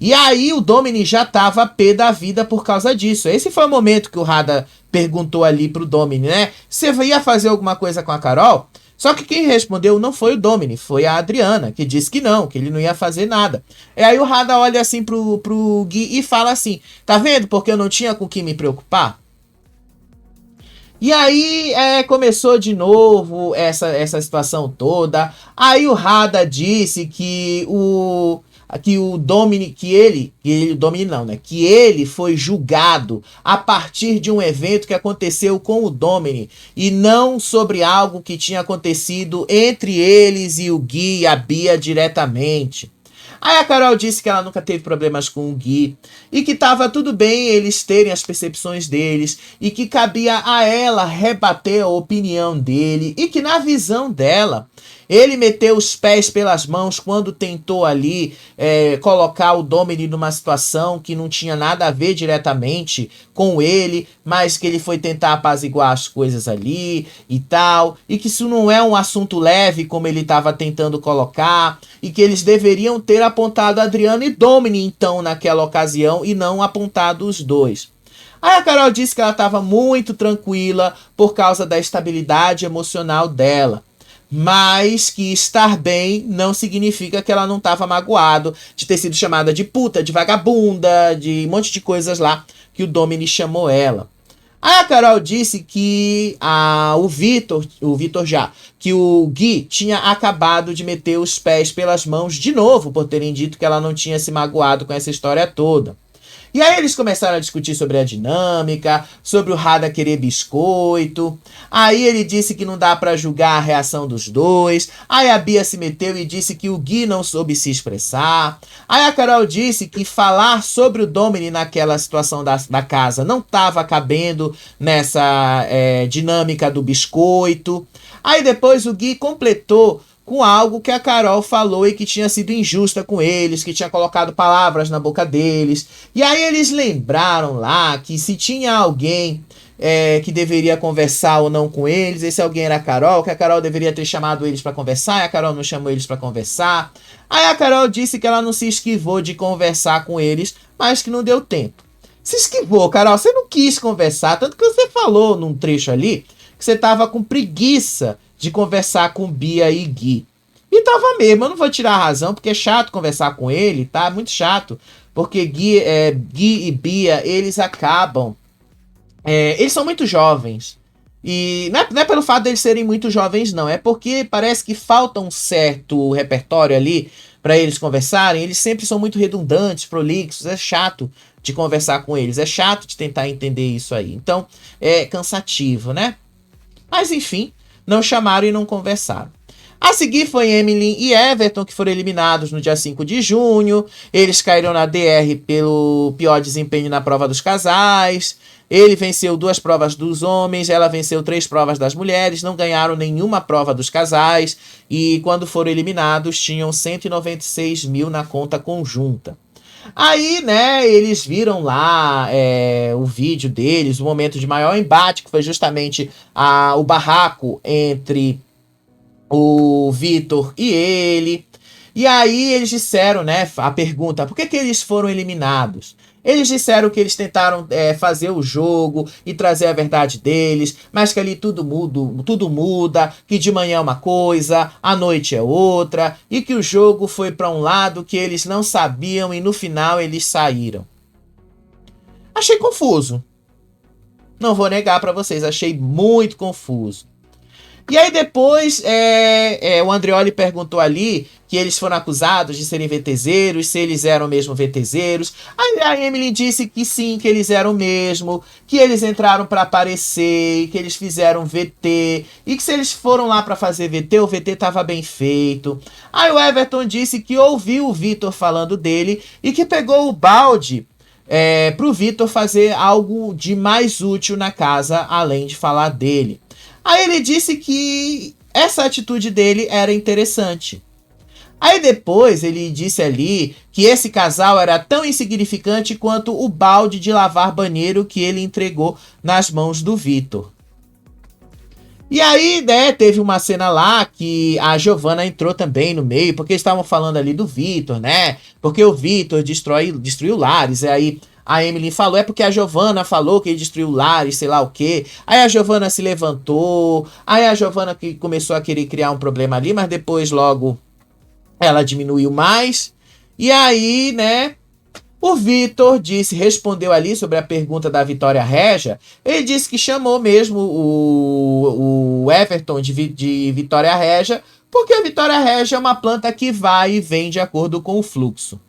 E aí o Domini já tava pé da vida por causa disso. Esse foi o momento que o Rada perguntou ali pro Domini, né? Você ia fazer alguma coisa com a Carol? Só que quem respondeu não foi o Domini, foi a Adriana, que disse que não, que ele não ia fazer nada. E aí o Hada olha assim pro Gui e fala assim, tá vendo porque eu não tinha com o que me preocupar? E aí começou de novo essa situação toda. Aí o Hada disse que o Domini, o Domini não, né? Que ele foi julgado a partir de um evento que aconteceu com o Domini e não sobre algo que tinha acontecido entre eles e o Gui e a Bia diretamente. Aí a Carol disse que ela nunca teve problemas com o Gui e que tava tudo bem eles terem as percepções deles e que cabia a ela rebater a opinião dele e que na visão dela ele meteu os pés pelas mãos quando tentou ali colocar o Domini numa situação que não tinha nada a ver diretamente com ele, mas que ele foi tentar apaziguar as coisas ali e tal, e que isso não é um assunto leve como ele estava tentando colocar, e que eles deveriam ter apontado Adriano e Domini então naquela ocasião e não apontado os dois. Aí a Carol disse que ela estava muito tranquila por causa da estabilidade emocional dela. Mas que estar bem não significa que ela não estava magoado de ter sido chamada de puta, de vagabunda, de um monte de coisas lá que o Domini chamou ela. Aí a Carol disse que que o Gui tinha acabado de meter os pés pelas mãos de novo por terem dito que ela não tinha se magoado com essa história toda. E aí eles começaram a discutir sobre a dinâmica, sobre o Hada querer biscoito. Aí ele disse que não dá pra julgar a reação dos dois. Aí a Bia se meteu e disse que o Gui não soube se expressar. Aí a Carol disse que falar sobre o Domini naquela situação da casa não estava cabendo nessa dinâmica do biscoito. Aí depois o Gui completou com algo que a Carol falou e que tinha sido injusta com eles, que tinha colocado palavras na boca deles. E aí eles lembraram lá que se tinha alguém que deveria conversar ou não com eles, esse alguém era a Carol, que a Carol deveria ter chamado eles para conversar, e a Carol não chamou eles para conversar. Aí a Carol disse que ela não se esquivou de conversar com eles, mas que não deu tempo. Se esquivou, Carol, você não quis conversar, tanto que você falou num trecho ali que você tava com preguiça de conversar com Bia e Gui. E tava mesmo, eu não vou tirar a razão, porque é chato conversar com ele, tá? Muito chato. Porque Gui e Bia, eles acabam... eles são muito jovens. E não é pelo fato deles serem muito jovens, não. É porque parece que falta um certo repertório ali para eles conversarem. Eles sempre são muito redundantes, prolixos. É chato de conversar com eles. É chato de tentar entender isso aí. Então, é cansativo, né? Mas, enfim... não chamaram e não conversaram. A seguir foi Emily e Everton, que foram eliminados no dia 5 de junho. Eles caíram na DR pelo pior desempenho na prova dos casais. Ele venceu 2 provas dos homens, ela venceu 3 provas das mulheres. Não ganharam nenhuma prova dos casais. E quando foram eliminados, tinham 196 mil na conta conjunta. Aí, né, eles viram lá o vídeo deles, o momento de maior embate, que foi justamente o barraco entre o Vitor e ele. E aí eles disseram, né, a pergunta, por que eles foram eliminados? Eles disseram que eles tentaram fazer o jogo e trazer a verdade deles, mas que ali tudo muda, que de manhã é uma coisa, à noite é outra, e que o jogo foi para um lado que eles não sabiam e no final eles saíram. Achei confuso. Não vou negar para vocês, achei muito confuso. E aí depois o Andreoli perguntou ali que eles foram acusados de serem VTZeros, se eles eram mesmo VTZeros. Aí a Emily disse que sim, que eles eram mesmo, que eles entraram para aparecer, que eles fizeram VT, e que se eles foram lá para fazer VT, o VT estava bem feito. Aí o Everton disse que ouviu o Vitor falando dele e que pegou o balde pro Vitor fazer algo de mais útil na casa, além de falar dele. Aí ele disse que essa atitude dele era interessante. Aí depois ele disse ali que esse casal era tão insignificante quanto o balde de lavar banheiro que ele entregou nas mãos do Vitor. E aí, né, teve uma cena lá que a Giovanna entrou também no meio, porque eles estavam falando ali do Vitor, né? Porque o Vitor destruiu lares, e aí a Emily falou, é porque a Giovanna falou que ele destruiu o lar e sei lá o quê. Aí a Giovanna se levantou, aí a Giovanna que começou a querer criar um problema ali, mas depois logo ela diminuiu mais. E aí, né, o Vitor respondeu ali sobre a pergunta da Vitória Régia. Ele disse que chamou mesmo o Everton de Vitória Régia, porque a Vitória Régia é uma planta que vai e vem de acordo com o fluxo.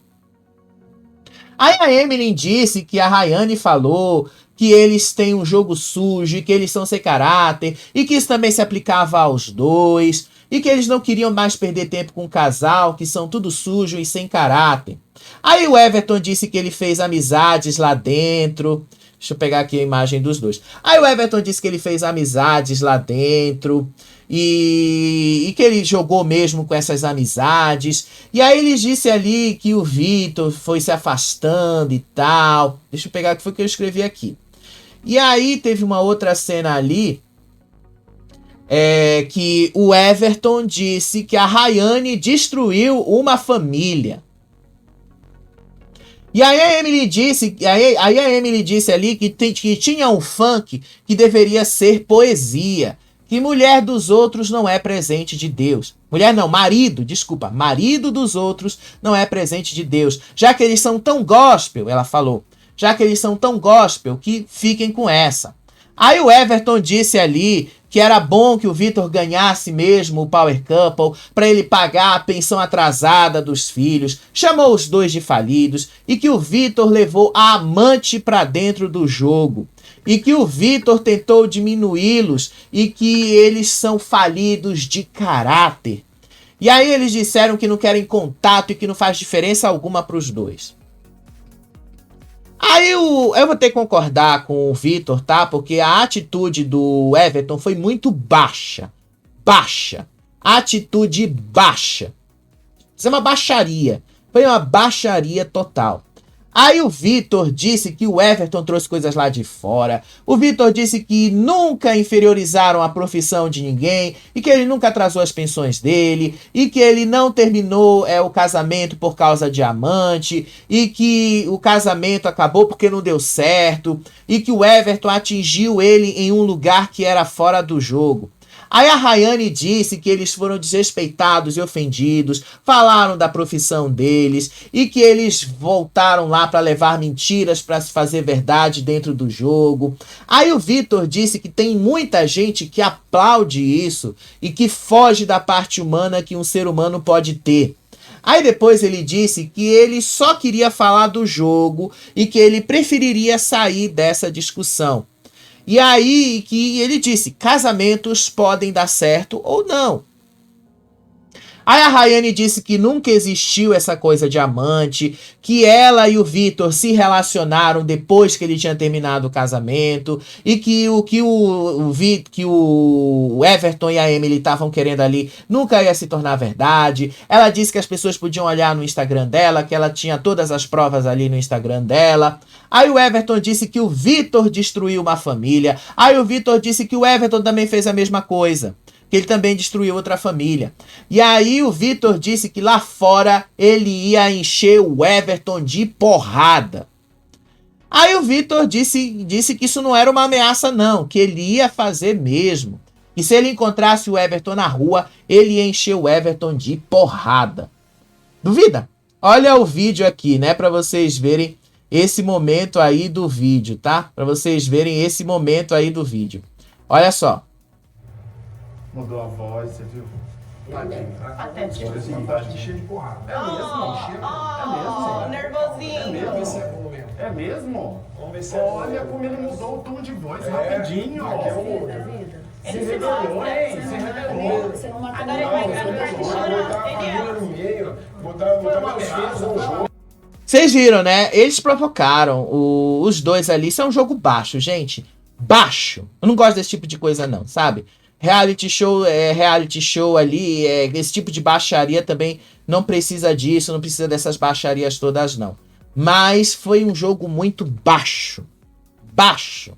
Aí a Emily disse que a Rayane falou que eles têm um jogo sujo, que eles são sem caráter, e que isso também se aplicava aos dois, e que eles não queriam mais perder tempo com o casal, que são tudo sujo e sem caráter. Aí o Everton disse que ele fez amizades lá dentro. Deixa eu pegar aqui a imagem dos dois. Aí o Everton disse que ele fez amizades lá dentro. E que ele jogou mesmo com essas amizades. E aí ele disse ali que o Vitor foi se afastando e tal. Deixa eu pegar o que foi que eu escrevi aqui. E aí teve uma outra cena ali. Que o Everton disse que a Rayane destruiu uma família. E aí a Emily disse ali que tinha um funk que deveria ser poesia. Que mulher dos outros não é presente de Deus. Marido dos outros não é presente de Deus. Já que eles são tão gospel, ela falou. Já que eles são tão gospel, que fiquem com essa. Aí o Everton disse ali que era bom que o Vitor ganhasse mesmo o Power Couple para ele pagar a pensão atrasada dos filhos, chamou os dois de falidos e que o Vitor levou a amante para dentro do jogo e que o Vitor tentou diminuí-los e que eles são falidos de caráter. E aí eles disseram que não querem contato e que não faz diferença alguma para os dois. Aí eu vou ter que concordar com o Vitor, tá? Porque a atitude do Everton foi muito baixa. Atitude baixa. Isso é uma baixaria. Foi uma baixaria total. Aí o Vitor disse que o Everton trouxe coisas lá de fora. O Vitor disse que nunca inferiorizaram a profissão de ninguém e que ele nunca atrasou as pensões dele e que ele não terminou o casamento por causa de amante e que o casamento acabou porque não deu certo e que o Everton atingiu ele em um lugar que era fora do jogo. Aí a Rayane disse que eles foram desrespeitados e ofendidos, falaram da profissão deles e que eles voltaram lá para levar mentiras para se fazer verdade dentro do jogo. Aí o Vitor disse que tem muita gente que aplaude isso e que foge da parte humana que um ser humano pode ter. Aí depois ele disse que ele só queria falar do jogo e que ele preferiria sair dessa discussão. E aí que ele disse, casamentos podem dar certo ou não. Aí a Rayane disse que nunca existiu essa coisa de amante, que ela e o Vitor se relacionaram depois que ele tinha terminado o casamento, e que o Everton e a Emily estavam querendo ali nunca ia se tornar verdade. Ela disse que as pessoas podiam olhar no Instagram dela, que ela tinha todas as provas ali no Instagram dela. Aí o Everton disse que o Vitor destruiu uma família. Aí o Vitor disse que o Everton também fez a mesma coisa, que ele também destruiu outra família. E aí o Vitor disse que lá fora ele ia encher o Everton de porrada. Aí o Vitor disse que isso não era uma ameaça não, que ele ia fazer mesmo. E se ele encontrasse o Everton na rua, ele ia encher o Everton de porrada. Duvida? Olha o vídeo aqui, né, para vocês verem esse momento aí do vídeo, tá? Para vocês verem esse momento aí do vídeo. Olha só. Mudou a voz, você viu? Até tipo. Cheio de porrada. Nervosinho. É mesmo? Esse é bom mesmo. É mesmo? Vamos ver se é. Olha como ele mudou o tom de voz rapidinho. Ele se revelou, hein? Se revelou. Você não matou agora ele vai cantar aqui chorando, entendeu? Botar defesa no jogo. Vocês viram, né? Eles provocaram os dois ali. Isso é um jogo baixo, gente. Baixo. Eu não gosto desse tipo de coisa não, sabe? Reality show ali, esse tipo de baixaria também não precisa disso, não precisa dessas baixarias todas não. Mas foi um jogo muito baixo. Baixo.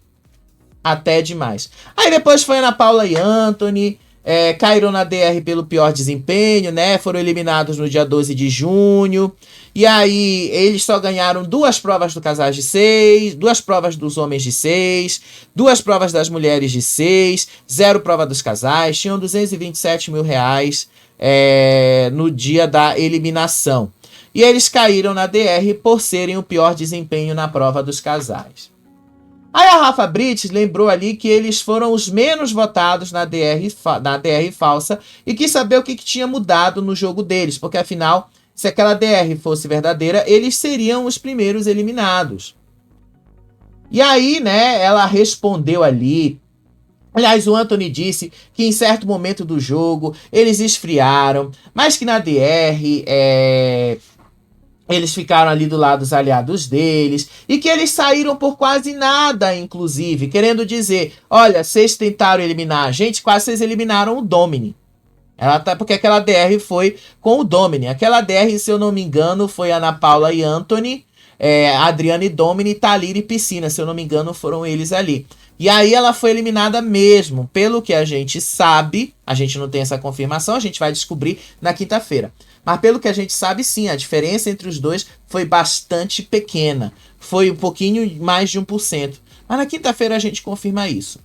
Até demais. Aí depois foi Ana Paula e Anthony. caíram na DR pelo pior desempenho, né? Foram eliminados no dia 12 de junho. E aí, eles só ganharam 2 provas do casais de 6, 2 provas dos homens de 6, 2 provas das mulheres de 6, 0 prova dos casais. Tinham 227 mil reais no dia da eliminação. E eles caíram na DR por serem o pior desempenho na prova dos casais. Aí a Rafa Brits lembrou ali que eles foram os menos votados na DR falsa e quis saber o que tinha mudado no jogo deles, porque afinal, se aquela DR fosse verdadeira, eles seriam os primeiros eliminados. E aí, né, ela respondeu ali. Aliás, o Anthony disse que em certo momento do jogo eles esfriaram, mas que na DR eles ficaram ali do lado dos aliados deles e que eles saíram por quase nada, inclusive, querendo dizer, olha, vocês tentaram eliminar a gente, quase vocês eliminaram o Domini. Porque aquela DR foi com o Domini. Aquela DR, se eu não me engano, foi Ana Paula e Anthony, Adriana e Domini, Thalira e Piscina, se eu não me engano, foram eles ali. E aí ela foi eliminada mesmo, pelo que a gente sabe, a gente não tem essa confirmação, a gente vai descobrir na quinta-feira. Mas pelo que a gente sabe, sim, a diferença entre os dois foi bastante pequena. Foi um pouquinho mais de 1%. Mas na quinta-feira a gente confirma isso.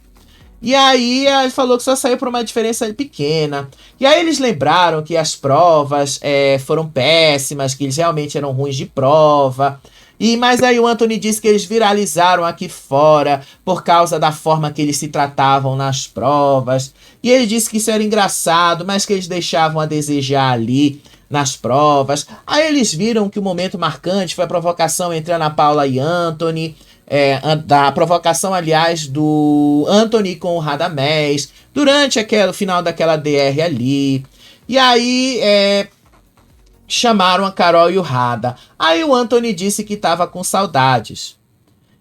E aí ele falou que só saiu por uma diferença pequena. E aí eles lembraram que as provas foram péssimas, que eles realmente eram ruins de prova. Mas aí o Anthony disse que eles viralizaram aqui fora por causa da forma que eles se tratavam nas provas. E ele disse que isso era engraçado, mas que eles deixavam a desejar ali nas provas. Aí eles viram que o momento marcante foi a provocação entre Ana Paula e Anthony. Da provocação, aliás, do Anthony com o Radamés, durante o final daquela DR ali. E aí chamaram a Carol e o Rada. Aí o Anthony disse que estava com saudades.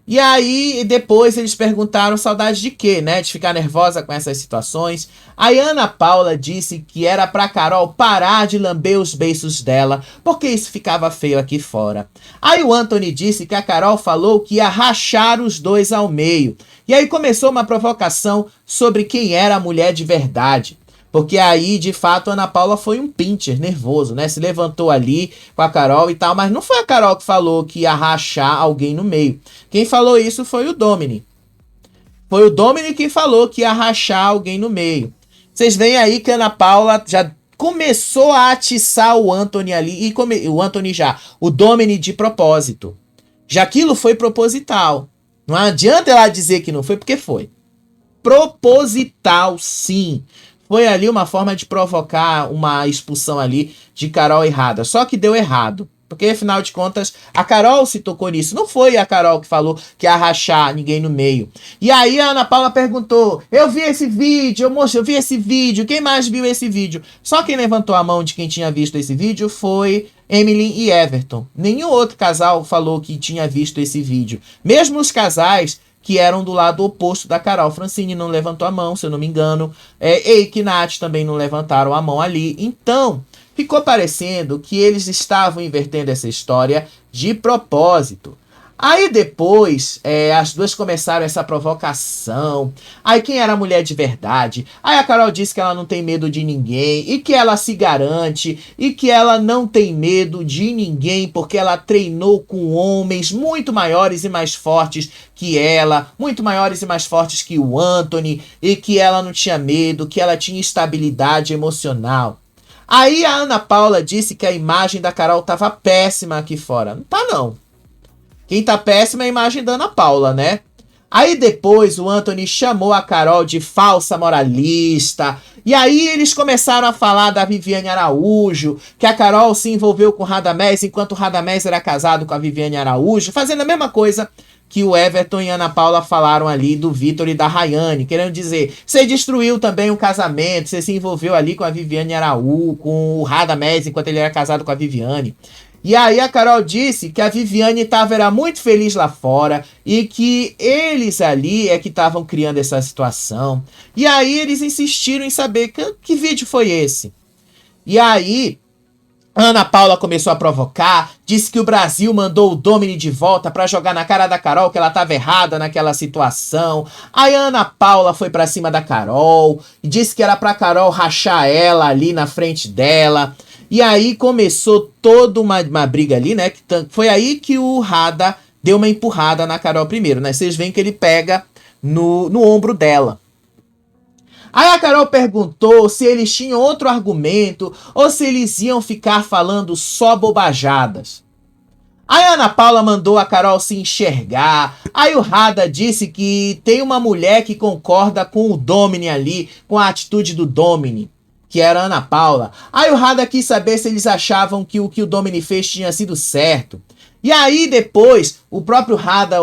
E aí depois eles perguntaram saudade de quê, né? De ficar nervosa com essas situações. Aí Ana Paula disse que era pra Carol parar de lamber os beiços dela, porque isso ficava feio aqui fora. Aí o Anthony disse que a Carol falou que ia rachar os dois ao meio. E aí começou uma provocação sobre quem era a mulher de verdade. Porque aí, de fato, a Ana Paula foi um pincher nervoso, né? Se levantou ali com a Carol e tal, mas não foi a Carol que falou que ia rachar alguém no meio. Quem falou isso foi o Domini. Foi o Domini que falou que ia rachar alguém no meio. Vocês veem aí que a Ana Paula já começou a atiçar o Anthony ali, o Domini de propósito. Já aquilo foi proposital. Não adianta ela dizer que não foi, porque foi. Proposital, sim. Foi ali uma forma de provocar uma expulsão ali de Carol errada. Só que deu errado. Porque, afinal de contas, a Carol se tocou nisso. Não foi a Carol que falou que ia rachar ninguém no meio. E aí a Ana Paula perguntou, eu vi esse vídeo, eu vi esse vídeo, quem mais viu esse vídeo? Só quem levantou a mão de quem tinha visto esse vídeo foi Emily e Everton. Nenhum outro casal falou que tinha visto esse vídeo. Mesmo os casais que eram do lado oposto da Carol. Francine não levantou a mão, se eu não me engano. Eike e Nath também não levantaram a mão ali. Então, ficou parecendo que eles estavam invertendo essa história de propósito. Aí depois, as duas começaram essa provocação. Aí quem era a mulher de verdade? Aí a Carol disse que ela não tem medo de ninguém, e que ela se garante, e que ela não tem medo de ninguém, porque ela treinou com homens muito maiores e mais fortes que ela, muito maiores e mais fortes que o Anthony, e que ela não tinha medo, que ela tinha estabilidade emocional. Aí a Ana Paula disse que a imagem da Carol tava péssima aqui fora. Não tá, não. Quem tá péssima é a imagem da Ana Paula, né? Aí depois o Anthony chamou a Carol de falsa moralista. E aí eles começaram a falar da Viviane Araújo, que a Carol se envolveu com o Radamés enquanto o Radamés era casado com a Viviane Araújo, fazendo a mesma coisa que o Everton e a Ana Paula falaram ali do Vitor e da Rayane, querendo dizer, você destruiu também o casamento, você se envolveu ali com a Viviane Araújo, com o Radamés enquanto ele era casado com a Viviane. E aí a Carol disse que a Viviane era muito feliz lá fora e que eles ali que estavam criando essa situação. E aí eles insistiram em saber que vídeo foi esse. E aí Ana Paula começou a provocar, disse que o Brasil mandou o Domini de volta pra jogar na cara da Carol que ela tava errada naquela situação. Aí a Ana Paula foi pra cima da Carol e disse que era pra Carol rachar ela ali na frente dela. E aí começou toda uma briga ali, né? Foi aí que o Rada deu uma empurrada na Carol primeiro, né? Vocês veem que ele pega no ombro dela. Aí a Carol perguntou se eles tinham outro argumento ou se eles iam ficar falando só bobajadas. Aí a Ana Paula mandou a Carol se enxergar. Aí o Rada disse que tem uma mulher que concorda com o Domini ali, com a atitude do Domini, que era a Ana Paula. Aí o Rada quis saber se eles achavam que o Domini fez tinha sido certo. E aí depois, o próprio Rada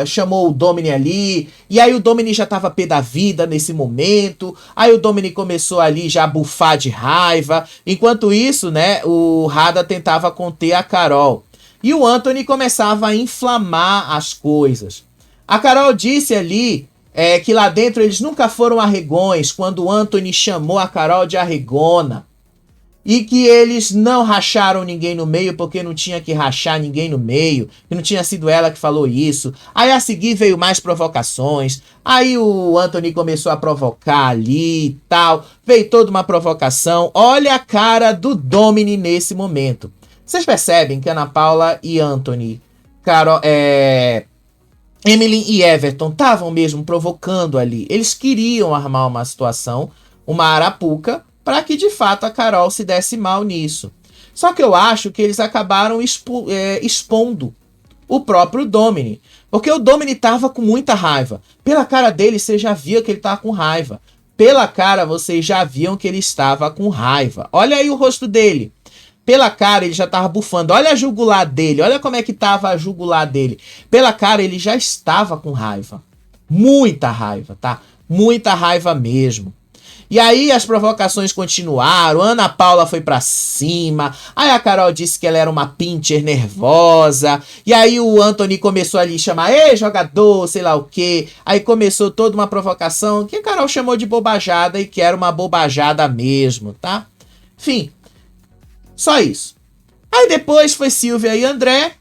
chamou o Domini ali, e aí o Domini já tava pé da vida nesse momento, aí o Domini começou ali já a bufar de raiva, enquanto isso, né, o Rada tentava conter a Carol. E o Anthony começava a inflamar as coisas. A Carol disse ali que lá dentro eles nunca foram arregões, quando o Anthony chamou a Carol de arregona. E que eles não racharam ninguém no meio porque não tinha que rachar ninguém no meio. Que não tinha sido ela que falou isso. Aí a seguir veio mais provocações. Aí o Anthony começou a provocar ali e tal. Veio toda uma provocação. Olha a cara do Domini nesse momento. Vocês percebem que Ana Paula e Anthony, Emily e Everton estavam mesmo provocando ali. Eles queriam armar uma situação, uma arapuca, para que de fato a Carol se desse mal nisso. Só que eu acho que eles acabaram expondo o próprio Domini. Porque o Domini tava com muita raiva. Pela cara dele, você já via que ele tava com raiva. Pela cara, vocês já viam que ele estava com raiva. Olha aí o rosto dele. Pela cara, ele já tava bufando. Olha a jugular dele. Olha como é que tava a jugular dele. Pela cara, ele já estava com raiva. Muita raiva, tá? Muita raiva mesmo. E aí as provocações continuaram, Ana Paula foi pra cima, aí a Carol disse que ela era uma pincher nervosa, e aí o Anthony começou ali a chamar, ei jogador, sei lá o quê, aí começou toda uma provocação que a Carol chamou de bobajada e que era uma bobajada mesmo, tá? Enfim, só isso. Aí depois foi Silvia e André.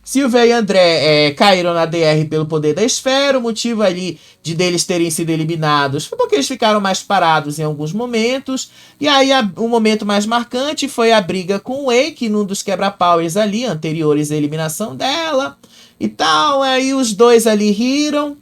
Silvia e André caíram na DR pelo poder da esfera. O motivo ali de deles terem sido eliminados foi porque eles ficaram mais parados em alguns momentos. E aí o momento mais marcante foi a briga com o Wake num dos quebra-powers ali, anteriores à eliminação dela e tal. Aí os dois ali riram.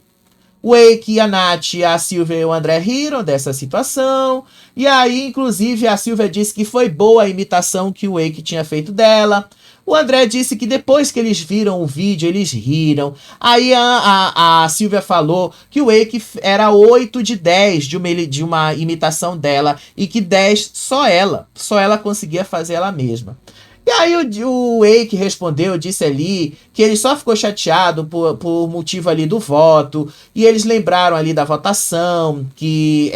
O Wake e a Nath, a Silvia e o André riram dessa situação. E aí, inclusive, a Silvia disse que foi boa a imitação que o Wake tinha feito dela. O André disse que depois que eles viram o vídeo, eles riram. Aí a Silvia falou que o Wake era 8 de 10 de uma imitação dela. E que 10 só ela conseguia fazer ela mesma. E aí o Wake respondeu, disse ali que ele só ficou chateado por motivo ali do voto. E eles lembraram ali da votação, que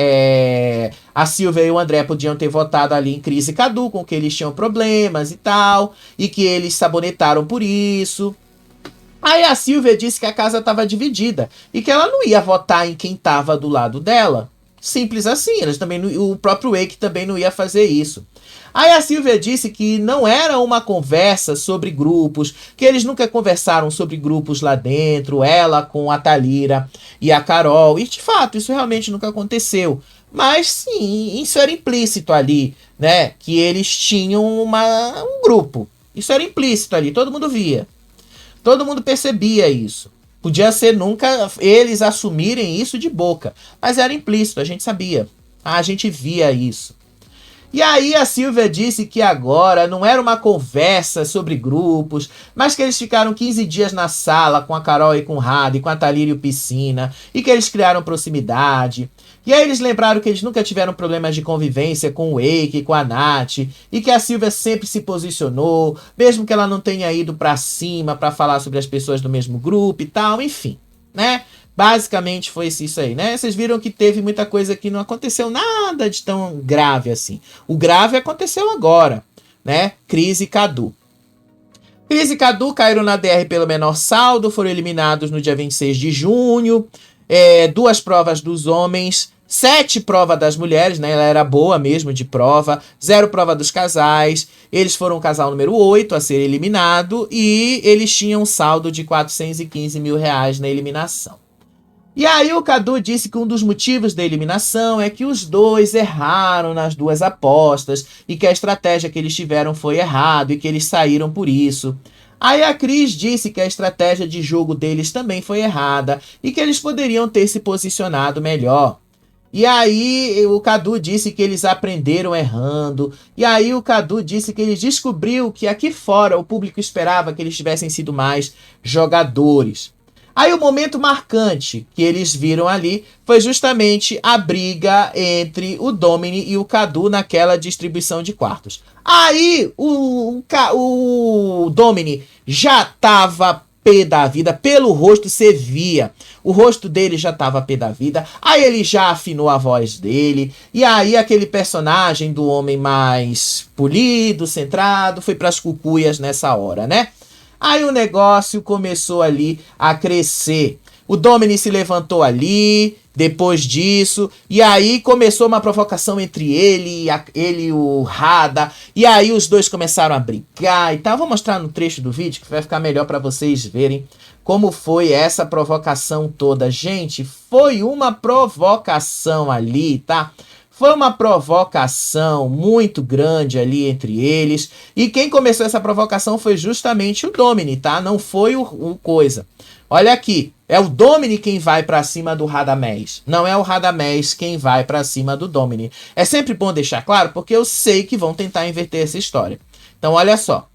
a Silvia e o André podiam ter votado ali em Cris e Cadu, com que eles tinham problemas e tal. E que eles sabonetaram por isso. Aí a Silvia disse que a casa estava dividida e que ela não ia votar em quem estava do lado dela. Simples assim, o próprio Wake também não ia fazer isso. Aí a Silvia disse que não era uma conversa sobre grupos, que eles nunca conversaram sobre grupos lá dentro, ela com a Thalira e a Carol. E de fato, isso realmente nunca aconteceu. Mas sim, isso era implícito ali, né? Que eles tinham um grupo. Isso era implícito ali, todo mundo via. Todo mundo percebia isso. Podia ser nunca eles assumirem isso de boca. Mas era implícito, a gente sabia. A gente via isso. E aí a Silvia disse que agora não era uma conversa sobre grupos, mas que eles ficaram 15 dias na sala com a Carol e com o Rada, e com a Thalira e o Piscina, e que eles criaram proximidade. E aí eles lembraram que eles nunca tiveram problemas de convivência com o Wake e com a Nath, e que a Silvia sempre se posicionou, mesmo que ela não tenha ido pra cima pra falar sobre as pessoas do mesmo grupo e tal, enfim, né? Basicamente foi isso aí, né? Vocês viram que teve muita coisa que não aconteceu nada de tão grave assim. O grave aconteceu agora, né? Cris e Cadu. Cris e Cadu caíram na DR pelo menor saldo, foram eliminados no dia 26 de junho. 2 provas dos homens 7 prova das mulheres, né? Ela era boa mesmo de prova. 0 prova dos casais. Eles foram o casal número 8 a ser eliminado. E eles tinham um saldo de 415 mil reais na eliminação. E aí o Cadu disse que um dos motivos da eliminação é que os dois erraram nas 2 apostas e que a estratégia que eles tiveram foi errada e que eles saíram por isso. Aí a Cris disse que a estratégia de jogo deles também foi errada e que eles poderiam ter se posicionado melhor. E aí o Cadu disse que eles aprenderam errando. E aí o Cadu disse que ele descobriu que aqui fora o público esperava que eles tivessem sido mais jogadores. Aí o momento marcante que eles viram ali foi justamente a briga entre o Domini e o Cadu naquela distribuição de quartos. Aí o Domini já tava pé da vida, pelo rosto você via. O rosto dele já tava pé da vida. Aí ele já afinou a voz dele. E aí aquele personagem do homem mais polido, centrado, foi pras cucuias nessa hora, né? Aí o negócio começou ali a crescer. O Domini se levantou ali, depois disso, e aí começou uma provocação entre ele e o Rada, e aí os dois começaram a brigar e tal. Vou mostrar no trecho do vídeo que vai ficar melhor para vocês verem como foi essa provocação toda. Gente, foi uma provocação ali, tá? Foi uma provocação muito grande ali entre eles. E quem começou essa provocação foi justamente o Domini, tá? Não foi o coisa. Olha aqui. É o Domini quem vai pra cima do Radamés. Não é o Radamés quem vai pra cima do Domini. É sempre bom deixar claro, porque eu sei que vão tentar inverter essa história. Então, olha só.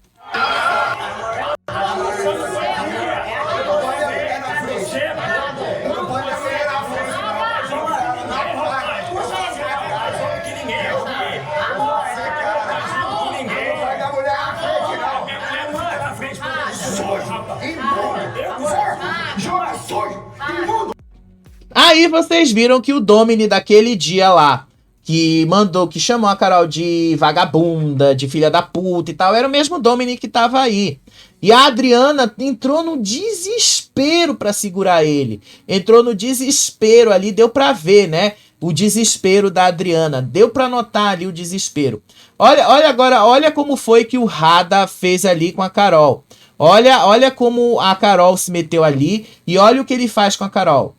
Aí vocês viram que o Domini daquele dia lá, que chamou a Carol de vagabunda, de filha da puta e tal, era o mesmo Domini que tava aí. E a Adriana entrou no desespero pra segurar ele. Entrou no desespero ali, deu pra ver, né? O desespero da Adriana. Deu pra notar ali o desespero. Olha agora, olha como foi que o Rada fez ali com a Carol. Olha como a Carol se meteu ali e olha o que ele faz com a Carol.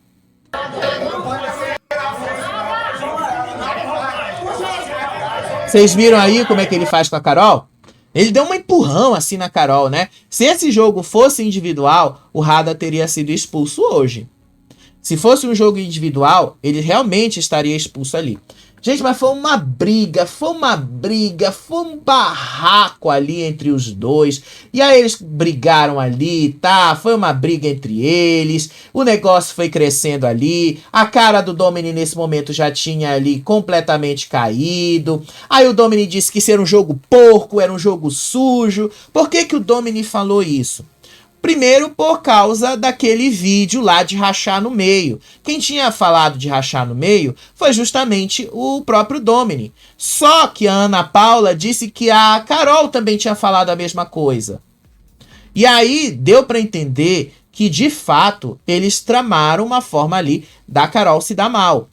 Vocês viram aí como é que ele faz com a Carol? Ele deu um empurrão assim na Carol, né? Se esse jogo fosse individual, o Rada teria sido expulso hoje. Se fosse um jogo individual, ele realmente estaria expulso ali. Gente, mas foi uma briga, foi um barraco ali entre os dois. E aí eles brigaram ali, tá? Foi uma briga entre eles. O negócio foi crescendo ali. A cara do Domini nesse momento já tinha ali completamente caído. Aí o Domini disse que isso era um jogo porco, era um jogo sujo. Por que que o Domini falou isso? Primeiro, por causa daquele vídeo lá de rachar no meio. Quem tinha falado de rachar no meio foi justamente o próprio Domini. Só que a Ana Paula disse que a Carol também tinha falado a mesma coisa. E aí deu para entender que, de fato, eles tramaram uma forma ali da Carol se dar mal.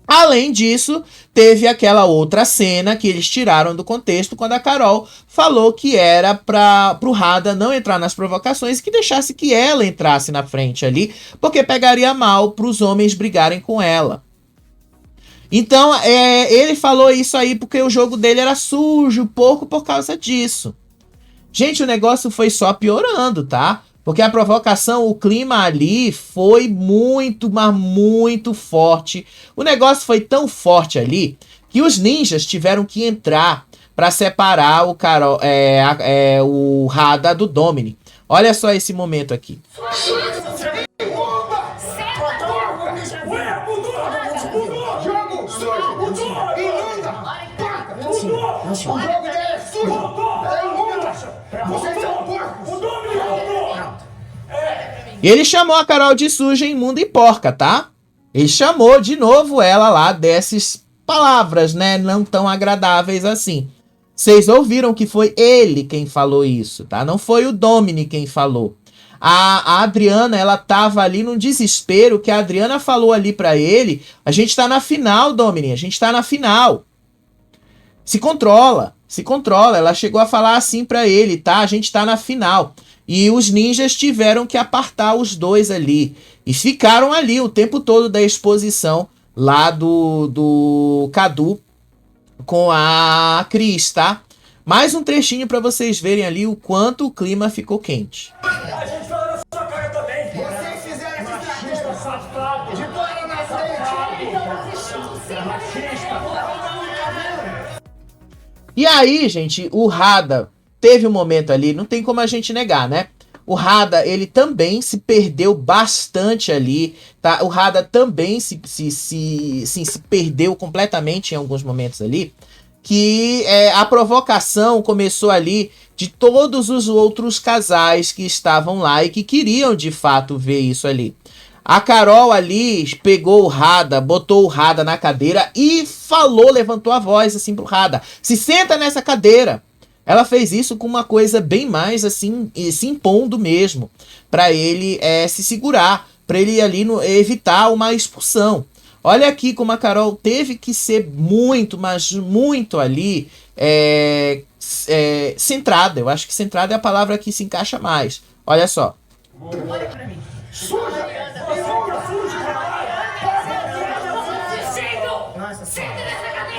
Além disso, teve aquela outra cena que eles tiraram do contexto quando a Carol falou que era pro Rada não entrar nas provocações e que deixasse que ela entrasse na frente ali, porque pegaria mal pros homens brigarem com ela. Então, ele falou isso aí porque o jogo dele era sujo, pouco por causa disso. Gente, o negócio foi só piorando, tá? Porque a provocação, o clima ali foi muito, mas muito forte. O negócio foi tão forte ali que os ninjas tiveram que entrar para separar o Rada do Domini. Olha só esse momento aqui. Ele chamou a Carol de suja, imunda e porca, tá? Ele chamou de novo ela lá dessas palavras, né? Não tão agradáveis assim. Vocês ouviram que foi ele quem falou isso, tá? Não foi o Domini quem falou. A Adriana, ela tava ali num desespero, que a Adriana falou ali pra ele, a gente tá na final, Domini, a gente tá na final. Se controla, se controla. Ela chegou a falar assim pra ele, tá? A gente tá na final. E os ninjas tiveram que apartar os dois ali. E ficaram ali o tempo todo da exposição lá do Cadu com a Cris, tá? Mais um trechinho pra vocês verem ali o quanto o clima ficou quente. A gente fala na sua cara também. Vocês fizeram essa estratégia, safado. De fora na frente. E aí, gente, o Rada teve um momento ali, não tem como a gente negar, né? O Rada, ele também se perdeu bastante ali, tá? O Rada também se perdeu completamente em alguns momentos ali, que a provocação começou ali de todos os outros casais que estavam lá e que queriam de fato ver isso ali. A Carol ali pegou o Rada, botou o Rada na cadeira e falou, levantou a voz assim pro Rada: se senta nessa cadeira. Ela fez isso com uma coisa bem mais assim, se impondo mesmo, para ele se segurar, para ele ali evitar uma expulsão. Olha aqui como a Carol teve que ser muito, mas muito ali centrada. Eu acho que centrada é a palavra que se encaixa mais. Olha só. Olha pra mim. Suja! Nossa, senta nessa cadeira.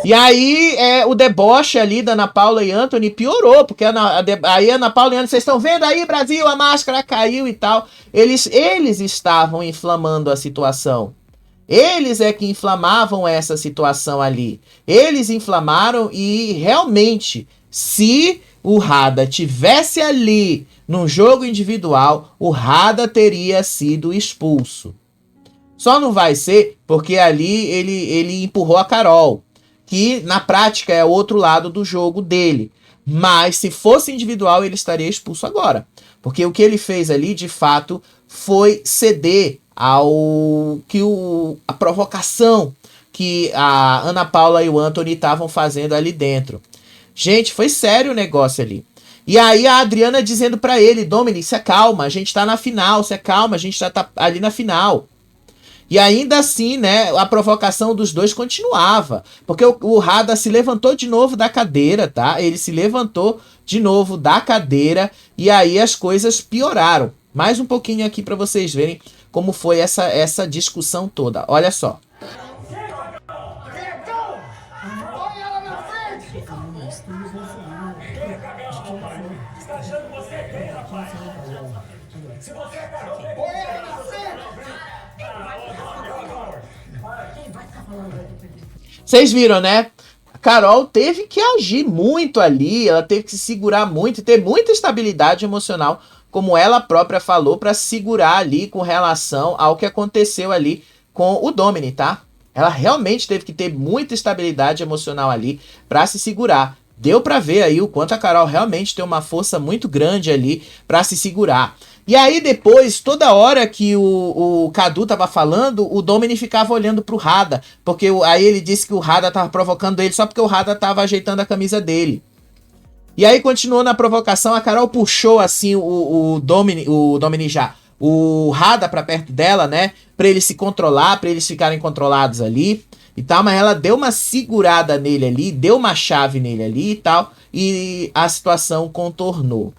E aí, o deboche ali da Ana Paula e Anthony piorou, porque aí Ana Paula e Anthony, vocês estão vendo aí, Brasil, a máscara caiu e tal. Eles estavam inflamando a situação. Eles é que inflamavam essa situação ali. Eles inflamaram e realmente, se o Rada tivesse ali num jogo individual, o Rada teria sido expulso. Só não vai ser porque ali ele empurrou a Carol, que na prática é o outro lado do jogo dele. Mas se fosse individual, ele estaria expulso agora. Porque o que ele fez ali, de fato, foi ceder a provocação que a Ana Paula e o Anthony estavam fazendo ali dentro. Gente, foi sério o negócio ali. E aí a Adriana dizendo pra ele: Dominic, se acalma, a gente tá na final, se acalma, a gente tá ali na final. E ainda assim, né, a provocação dos dois continuava. Porque o Rada se levantou de novo da cadeira, tá? Ele se levantou de novo da cadeira e aí as coisas pioraram. Mais um pouquinho aqui para vocês verem como foi essa discussão toda. Olha só. Vocês viram, né? A Carol teve que agir muito ali, ela teve que se segurar muito e ter muita estabilidade emocional, como ela própria falou, para segurar ali com relação ao que aconteceu ali com o Domini, tá? Ela realmente teve que ter muita estabilidade emocional ali para se segurar. Deu para ver aí o quanto a Carol realmente tem uma força muito grande ali para se segurar. E aí depois, toda hora que o Cadu tava falando, o Domini ficava olhando pro Rada, porque aí ele disse que o Rada tava provocando ele só porque o Rada tava ajeitando a camisa dele. E aí continuou na provocação, a Carol puxou assim o Rada pra perto dela, né, pra ele se controlar, pra eles ficarem controlados ali e tal, mas ela deu uma segurada nele ali, deu uma chave nele ali e tal, e a situação contornou.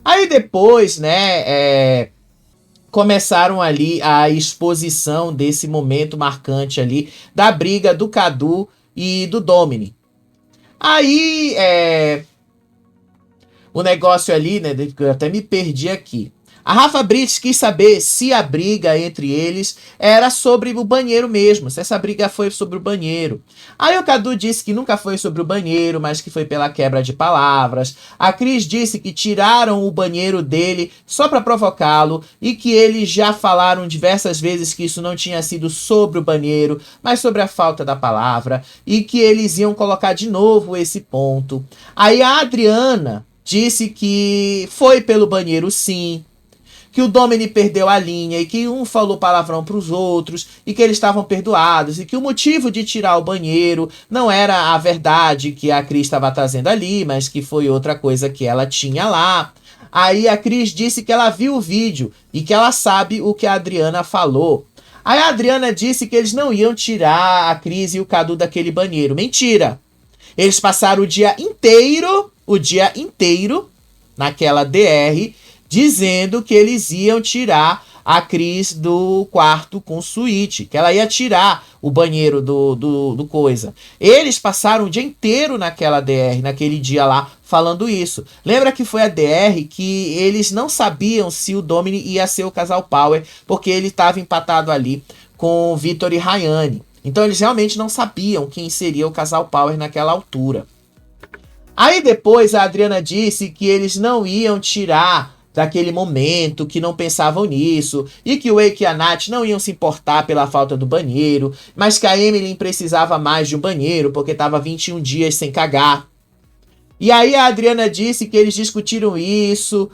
Aí depois, né, começaram ali a exposição desse momento marcante ali, da briga do Cadu e do Domini. Aí, o negócio ali, né, eu até me perdi aqui. A Rafa Brits quis saber se a briga entre eles era sobre o banheiro mesmo, se essa briga foi sobre o banheiro. Aí o Cadu disse que nunca foi sobre o banheiro, mas que foi pela quebra de palavras. A Cris disse que tiraram o banheiro dele só para provocá-lo e que eles já falaram diversas vezes que isso não tinha sido sobre o banheiro, mas sobre a falta da palavra e que eles iam colocar de novo esse ponto. Aí a Adriana disse que foi pelo banheiro sim, que o Domini perdeu a linha e que um falou palavrão para os outros e que eles estavam perdoados e que o motivo de tirar o banheiro não era a verdade que a Cris estava trazendo ali, mas que foi outra coisa que ela tinha lá. Aí a Cris disse que ela viu o vídeo e que ela sabe o que a Adriana falou. Aí a Adriana disse que eles não iam tirar a Cris e o Cadu daquele banheiro. Mentira! Eles passaram o dia inteiro naquela DR, dizendo que eles iam tirar a Cris do quarto com suíte, que ela ia tirar o banheiro do coisa. Eles passaram o dia inteiro naquela DR, naquele dia lá, falando isso. Lembra que foi a DR que eles não sabiam se o Domini ia ser o casal Power, porque ele estava empatado ali com Vitor e Rayane. Então eles realmente não sabiam quem seria o casal Power naquela altura. Aí depois a Adriana disse que eles não iam tirar daquele momento, que não pensavam nisso, e que o Wake e a Nath não iam se importar pela falta do banheiro, mas que a Emily precisava mais de um banheiro, porque estava 21 dias sem cagar. E aí a Adriana disse que eles discutiram isso,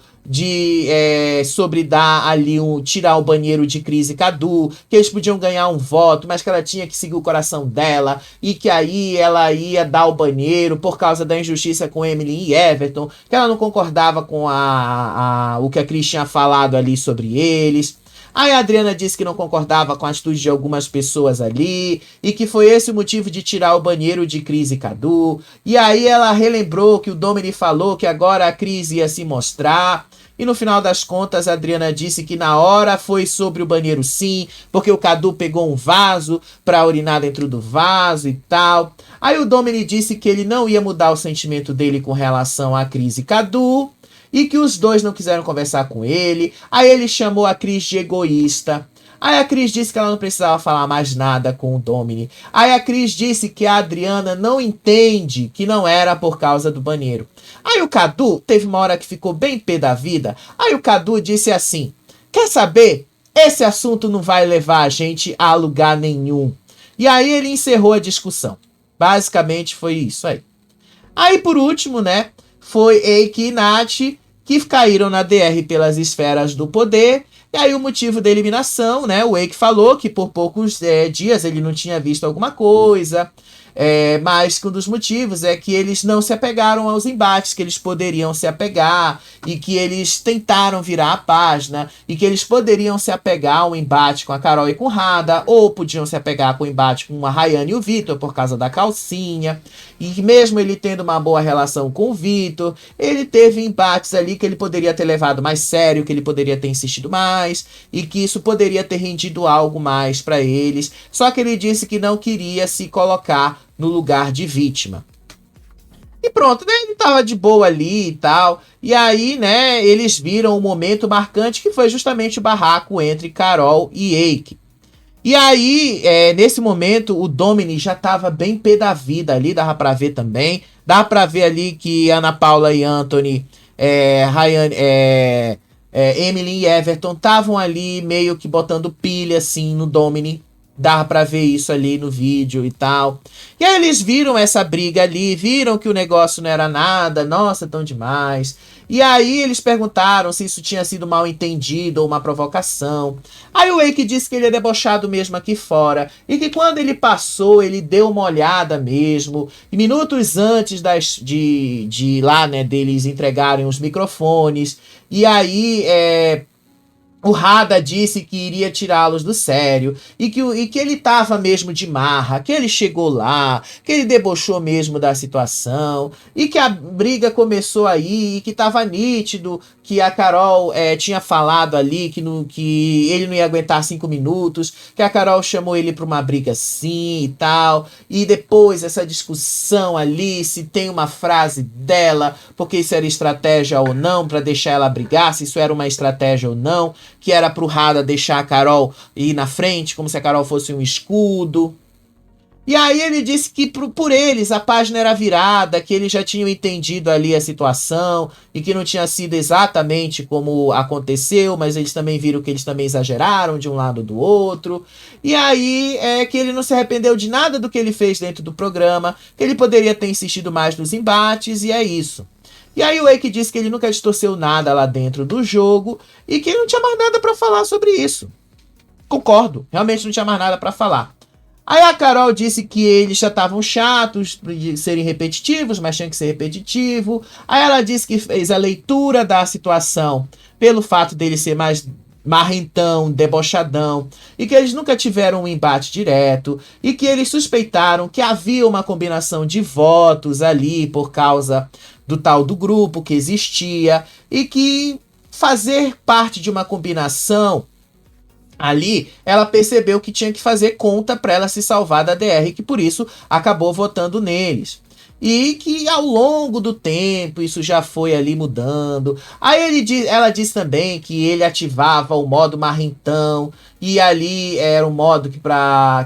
sobre dar ali tirar o banheiro de Cris e Cadu, que eles podiam ganhar um voto, mas que ela tinha que seguir o coração dela, e que aí ela ia dar o banheiro por causa da injustiça com Emily e Everton, que ela não concordava com o que a Cris tinha falado ali sobre eles. Aí a Adriana disse que não concordava com a atitude de algumas pessoas ali, e que foi esse o motivo de tirar o banheiro de Cris e Cadu. E aí ela relembrou que o Domini falou que agora a Cris ia se mostrar. E no final das contas, a Adriana disse que na hora foi sobre o banheiro sim, porque o Cadu pegou um vaso pra urinar dentro do vaso e tal. Aí o Domini disse que ele não ia mudar o sentimento dele com relação a Cris e Cadu, e que os dois não quiseram conversar com ele. Aí ele chamou a Cris de egoísta. Aí a Cris disse que ela não precisava falar mais nada com o Domini. Aí a Cris disse que a Adriana não entende que não era por causa do banheiro. Aí o Cadu teve uma hora que ficou bem pé da vida. Aí o Cadu disse assim: quer saber? Esse assunto não vai levar a gente a lugar nenhum. E aí ele encerrou a discussão. Basicamente foi isso aí. Aí por último, né, foi Eike e Nath que caíram na DR pelas esferas do poder. E aí o motivo da eliminação, né? O Eike falou que por poucos dias ele não tinha visto alguma coisa. Mas que um dos motivos é que eles não se apegaram aos embates que eles poderiam se apegar, e que eles tentaram virar a página, e que eles poderiam se apegar ao embate com a Carol e com o Rada, ou podiam se apegar com o embate com a Rayane e o Vitor por causa da calcinha. E mesmo ele tendo uma boa relação com o Vitor, ele teve embates ali que ele poderia ter levado mais sério, que ele poderia ter insistido mais, e que isso poderia ter rendido algo mais para eles. Só que ele disse que não queria se colocar no lugar de vítima. E pronto, né? Ele tava de boa ali e tal. E aí, né, eles viram um momento marcante que foi justamente o barraco entre Carol e Eike. E aí, nesse momento, o Domini já tava bem pé da vida ali, dava pra ver também. Dá pra ver ali que Ana Paula e Anthony, Rayane, Emily e Everton estavam ali meio que botando pilha assim no Domini. Dava pra ver isso ali no vídeo e tal. E aí eles viram essa briga ali, viram que o negócio não era nada, nossa, tão demais. E aí eles perguntaram se isso tinha sido mal entendido ou uma provocação. Aí o Eike disse que ele é debochado mesmo aqui fora, e que quando ele passou, ele deu uma olhada mesmo. E minutos antes de lá, né, deles entregarem os microfones. E aí, o Rada disse que iria tirá-los do sério, e que ele tava mesmo de marra, que ele chegou lá, que ele debochou mesmo da situação, e que a briga começou aí, e que tava nítido que a Carol tinha falado ali que ele não ia aguentar 5 minutos, que a Carol chamou ele pra uma briga assim e tal, e depois essa discussão ali, se tem uma frase dela, porque isso era estratégia ou não, pra deixar ela brigar, se isso era uma estratégia ou não, que era pro Rada deixar a Carol ir na frente, como se a Carol fosse um escudo. E aí ele disse que por eles a página era virada, que eles já tinham entendido ali a situação, e que não tinha sido exatamente como aconteceu, mas eles também viram que eles também exageraram de um lado ou do outro. E aí que ele não se arrependeu de nada do que ele fez dentro do programa, que ele poderia ter insistido mais nos embates, e é isso. E aí o Wake disse que ele nunca distorceu nada lá dentro do jogo e que ele não tinha mais nada pra falar sobre isso. Concordo, realmente não tinha mais nada pra falar. Aí a Carol disse que eles já estavam chatos de serem repetitivos, mas tinha que ser repetitivo. Aí ela disse que fez a leitura da situação pelo fato dele ser mais marrentão, debochadão, e que eles nunca tiveram um embate direto, e que eles suspeitaram que havia uma combinação de votos ali por causa do tal do grupo que existia, e que fazer parte de uma combinação ali, ela percebeu que tinha que fazer conta para ela se salvar da DR, que por isso acabou votando neles. E que ao longo do tempo isso já foi ali mudando. Aí ela disse também que ele ativava o modo marrentão. E ali era um modo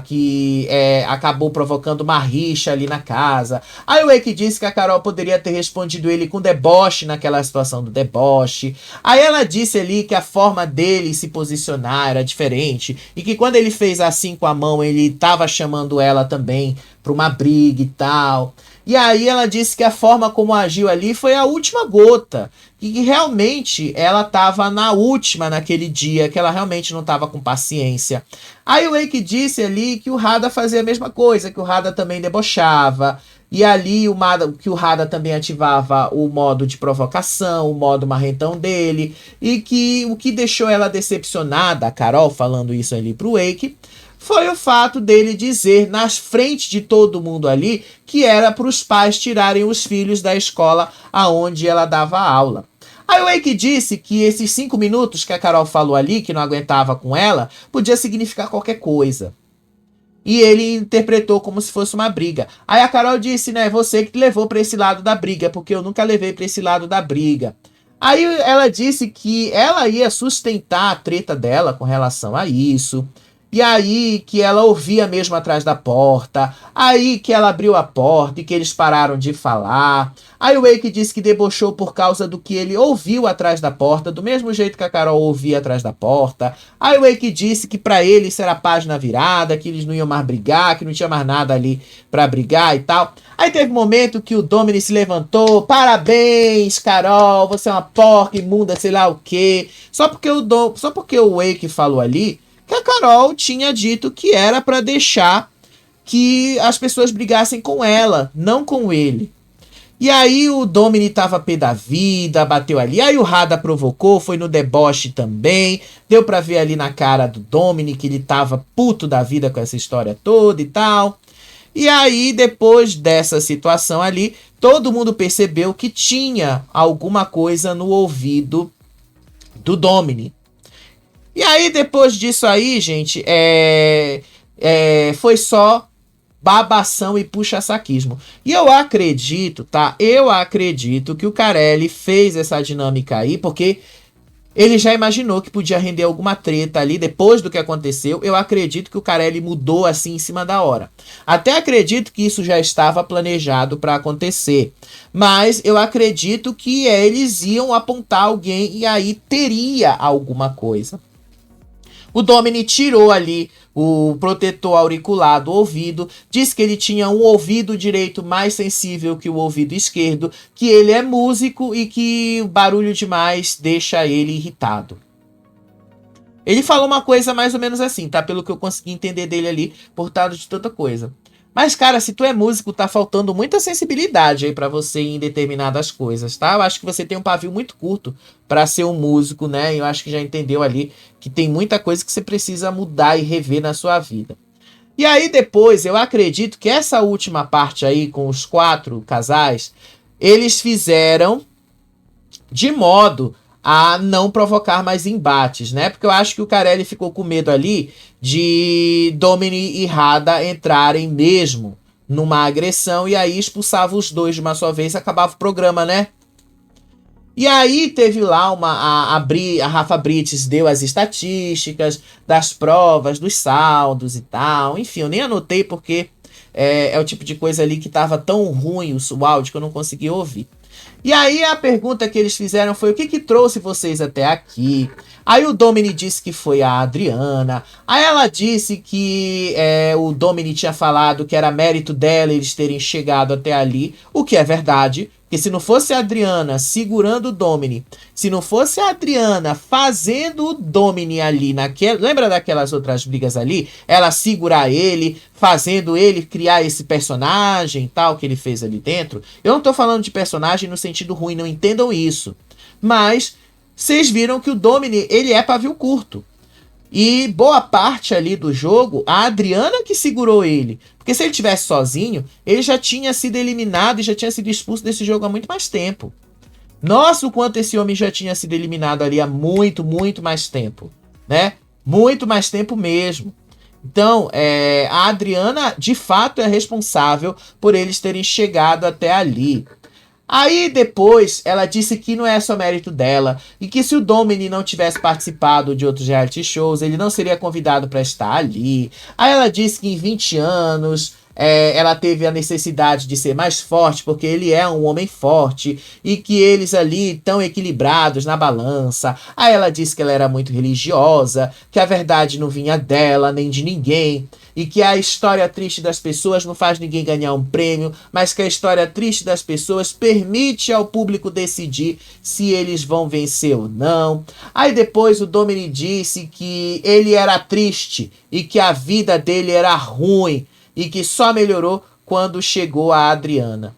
que acabou provocando uma rixa ali na casa. Aí o Wake disse que a Carol poderia ter respondido ele com deboche naquela situação do deboche. Aí ela disse ali que a forma dele se posicionar era diferente. E que quando ele fez assim com a mão, ele estava chamando ela também para uma briga e tal. E aí ela disse que a forma como agiu ali foi a última gota. E que realmente ela estava na última naquele dia, que ela realmente não estava com paciência. Aí o Wake disse ali que o Hada fazia a mesma coisa, que o Hada também debochava. E ali que o Hada também ativava o modo de provocação, o modo marrentão dele. E que o que deixou ela decepcionada, a Carol falando isso ali pro Wake, foi o fato dele dizer nas frente de todo mundo ali que era para os pais tirarem os filhos da escola aonde ela dava aula. Aí o Wake disse que esses 5 minutos que a Carol falou ali, que não aguentava com ela, podia significar qualquer coisa. E ele interpretou como se fosse uma briga. Aí a Carol disse, né, você que levou para esse lado da briga, porque eu nunca levei para esse lado da briga. Aí ela disse que ela ia sustentar a treta dela com relação a isso. E aí que ela ouvia mesmo atrás da porta. Aí que ela abriu a porta e que eles pararam de falar. Aí o Wake disse que debochou por causa do que ele ouviu atrás da porta, do mesmo jeito que a Carol ouvia atrás da porta. Aí o Wake disse que pra ele isso era a página virada, que eles não iam mais brigar, que não tinha mais nada ali pra brigar e tal. Aí teve um momento que o Domini se levantou. Parabéns, Carol, você é uma porca imunda, sei lá o quê. Só porque o Wake falou ali que a Carol tinha dito que era pra deixar que as pessoas brigassem com ela, não com ele. E aí o Domini tava pé da vida, bateu ali. Aí o Hada provocou, foi no deboche também. Deu pra ver ali na cara do Domini que ele tava puto da vida com essa história toda e tal. E aí, depois dessa situação ali, todo mundo percebeu que tinha alguma coisa no ouvido do Domini. E aí, depois disso aí, gente, foi só babação e puxa-saquismo. E eu acredito, tá? Eu acredito que o Carelli fez essa dinâmica aí, porque ele já imaginou que podia render alguma treta ali depois do que aconteceu. Eu acredito que o Carelli mudou assim em cima da hora. Até acredito que isso já estava planejado para acontecer. Mas eu acredito que eles iam apontar alguém e aí teria alguma coisa. O Domini tirou ali o protetor auricular do ouvido, disse que ele tinha um ouvido direito mais sensível que o ouvido esquerdo, que ele é músico e que o barulho demais deixa ele irritado. Ele falou uma coisa mais ou menos assim, tá? Pelo que eu consegui entender dele ali, por trás de tanta coisa. Mas, cara, se tu é músico, tá faltando muita sensibilidade aí pra você em determinadas coisas, tá? Eu acho que você tem um pavio muito curto pra ser um músico, né? Eu acho que já entendeu ali que tem muita coisa que você precisa mudar e rever na sua vida. E aí depois, eu acredito que essa última parte aí, com os 4 casais, eles fizeram de modo a não provocar mais embates, né? Porque eu acho que o Carelli ficou com medo ali de Domini e Hada entrarem mesmo numa agressão e aí expulsava os dois de uma só vez e acabava o programa, né? E aí teve lá a Rafa Brites deu as estatísticas das provas, dos saldos e tal. Enfim, eu nem anotei porque é o tipo de coisa ali que tava tão ruim o áudio que eu não consegui ouvir. E aí a pergunta que eles fizeram foi: o que trouxe vocês até aqui? Aí o Domini disse que foi a Adriana. Aí ela disse que o Domini tinha falado que era mérito dela eles terem chegado até ali, o que é verdade, Porque se não fosse a Adriana segurando o Domini, se não fosse a Adriana fazendo o Domini ali naquela... Lembra daquelas outras brigas ali? Ela segurar ele, fazendo ele criar esse personagem tal que ele fez ali dentro. Eu não tô falando de personagem no sentido ruim, não entendam isso. Mas vocês viram que o Domini, ele é pavio curto. E boa parte ali do jogo, a Adriana que segurou ele. Porque se ele tivesse sozinho, ele já tinha sido eliminado e já tinha sido expulso desse jogo há muito mais tempo. Nossa, o quanto esse homem já tinha sido eliminado ali há muito, muito mais tempo, né? Muito mais tempo mesmo. Então, a Adriana, de fato, é responsável por eles terem chegado até ali. Aí depois ela disse que não é só mérito dela e que se o Domini não tivesse participado de outros reality shows, ele não seria convidado para estar ali. Aí ela disse que em 20 anos ela teve a necessidade de ser mais forte porque ele é um homem forte e que eles ali estão equilibrados na balança. Aí ela disse que ela era muito religiosa, que a verdade não vinha dela nem de ninguém. E que a história triste das pessoas não faz ninguém ganhar um prêmio, mas que a história triste das pessoas permite ao público decidir se eles vão vencer ou não. Aí depois o Domini disse que ele era triste e que a vida dele era ruim e que só melhorou quando chegou a Adriana.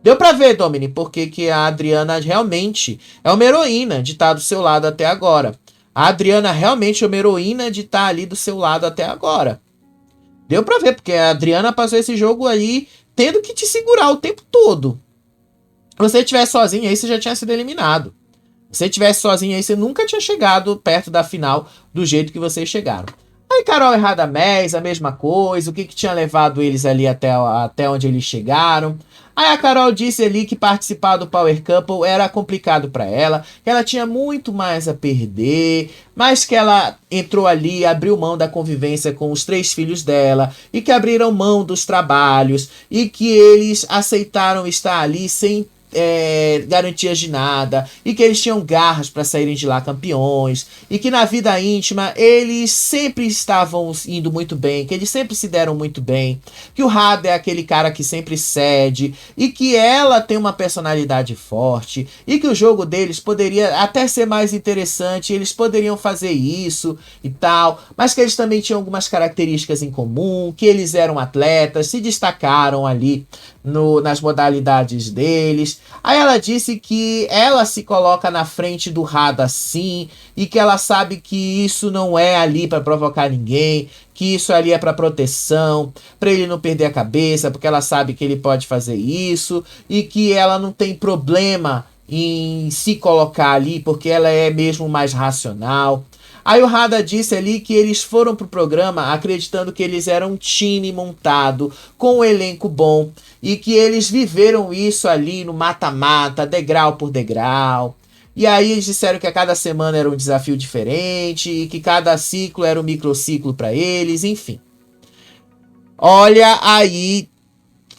Deu pra ver, Domini, porque que a Adriana realmente é uma heroína de estar do seu lado até agora. A Adriana realmente é uma heroína de estar ali do seu lado até agora. Deu pra ver, porque a Adriana passou esse jogo aí tendo que te segurar o tempo todo. Se você estivesse sozinho aí, você já tinha sido eliminado. Se você estivesse sozinho aí, você nunca tinha chegado perto da final do jeito que vocês chegaram. Aí Carol e Radamés, a mesma coisa, o que tinha levado eles ali até onde eles chegaram. Aí a Carol disse ali que participar do Power Couple era complicado para ela, que ela tinha muito mais a perder, mas que ela entrou ali, abriu mão da convivência com os 3 filhos dela, e que abriram mão dos trabalhos, e que eles aceitaram estar ali sem garantias de nada, e que eles tinham garras para saírem de lá campeões, e que na vida íntima eles sempre estavam indo muito bem, que eles sempre se deram muito bem, que o Rada é aquele cara que sempre cede, e que ela tem uma personalidade forte, e que o jogo deles poderia até ser mais interessante, eles poderiam fazer isso e tal, mas que eles também tinham algumas características em comum, que eles eram atletas, se destacaram ali nas modalidades deles. Aí ela disse que ela se coloca na frente do Rada sim, e que ela sabe que isso não é ali para provocar ninguém, que isso ali é para proteção, para ele não perder a cabeça, porque ela sabe que ele pode fazer isso, e que ela não tem problema em se colocar ali, porque ela é mesmo mais racional. Aí o Rada disse ali que eles foram pro programa acreditando que eles eram um time montado, com um elenco bom, e que eles viveram isso ali no mata-mata, degrau por degrau. E aí eles disseram que a cada semana era um desafio diferente, e que cada ciclo era um microciclo para eles, enfim. Olha aí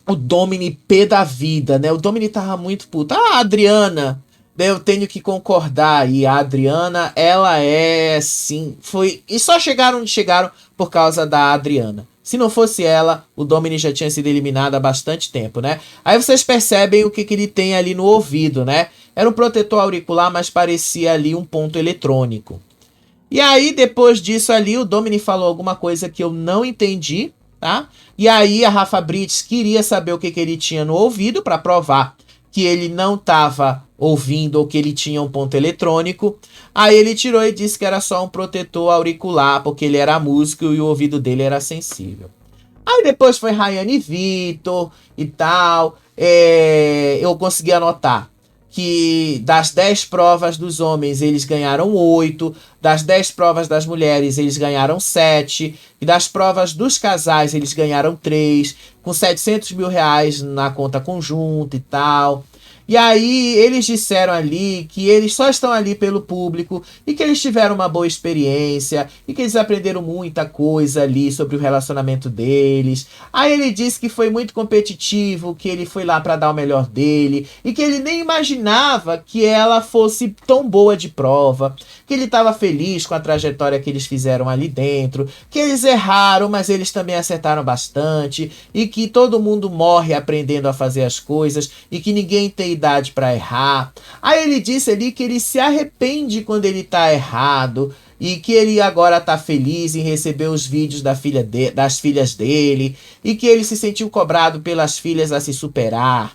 o Domini pé da vida, né? O Domini tava muito puto. Ah, Adriana... Eu tenho que concordar aí, a Adriana, ela é, sim, foi... E só chegaram onde chegaram por causa da Adriana. Se não fosse ela, o Domini já tinha sido eliminado há bastante tempo, né? Aí vocês percebem o que ele tem ali no ouvido, né? Era um protetor auricular, mas parecia ali um ponto eletrônico. E aí, depois disso ali, o Domini falou alguma coisa que eu não entendi, tá? E aí a Rafa Brits queria saber o que ele tinha no ouvido para provar que ele não estava ouvindo ou que ele tinha um ponto eletrônico. Aí ele tirou e disse que era só um protetor auricular, porque ele era músico e o ouvido dele era sensível. Aí depois foi Rayane Vitor e tal. Eu consegui anotar que das 10 provas dos homens eles ganharam 8, das 10 provas das mulheres eles ganharam 7, e das provas dos casais eles ganharam 3, com 700 mil reais na conta conjunta e tal. E aí eles disseram ali que eles só estão ali pelo público e que eles tiveram uma boa experiência e que eles aprenderam muita coisa ali sobre o relacionamento deles. Aí ele disse que foi muito competitivo, que ele foi lá para dar o melhor dele e que ele nem imaginava que ela fosse tão boa de prova, que ele estava feliz com a trajetória que eles fizeram ali dentro, que eles erraram, mas eles também acertaram bastante e que todo mundo morre aprendendo a fazer as coisas e que ninguém tem idade para errar. Aí ele disse ali que ele se arrepende quando ele tá errado e que ele agora tá feliz em receber os vídeos das filhas dele e que ele se sentiu cobrado pelas filhas a se superar.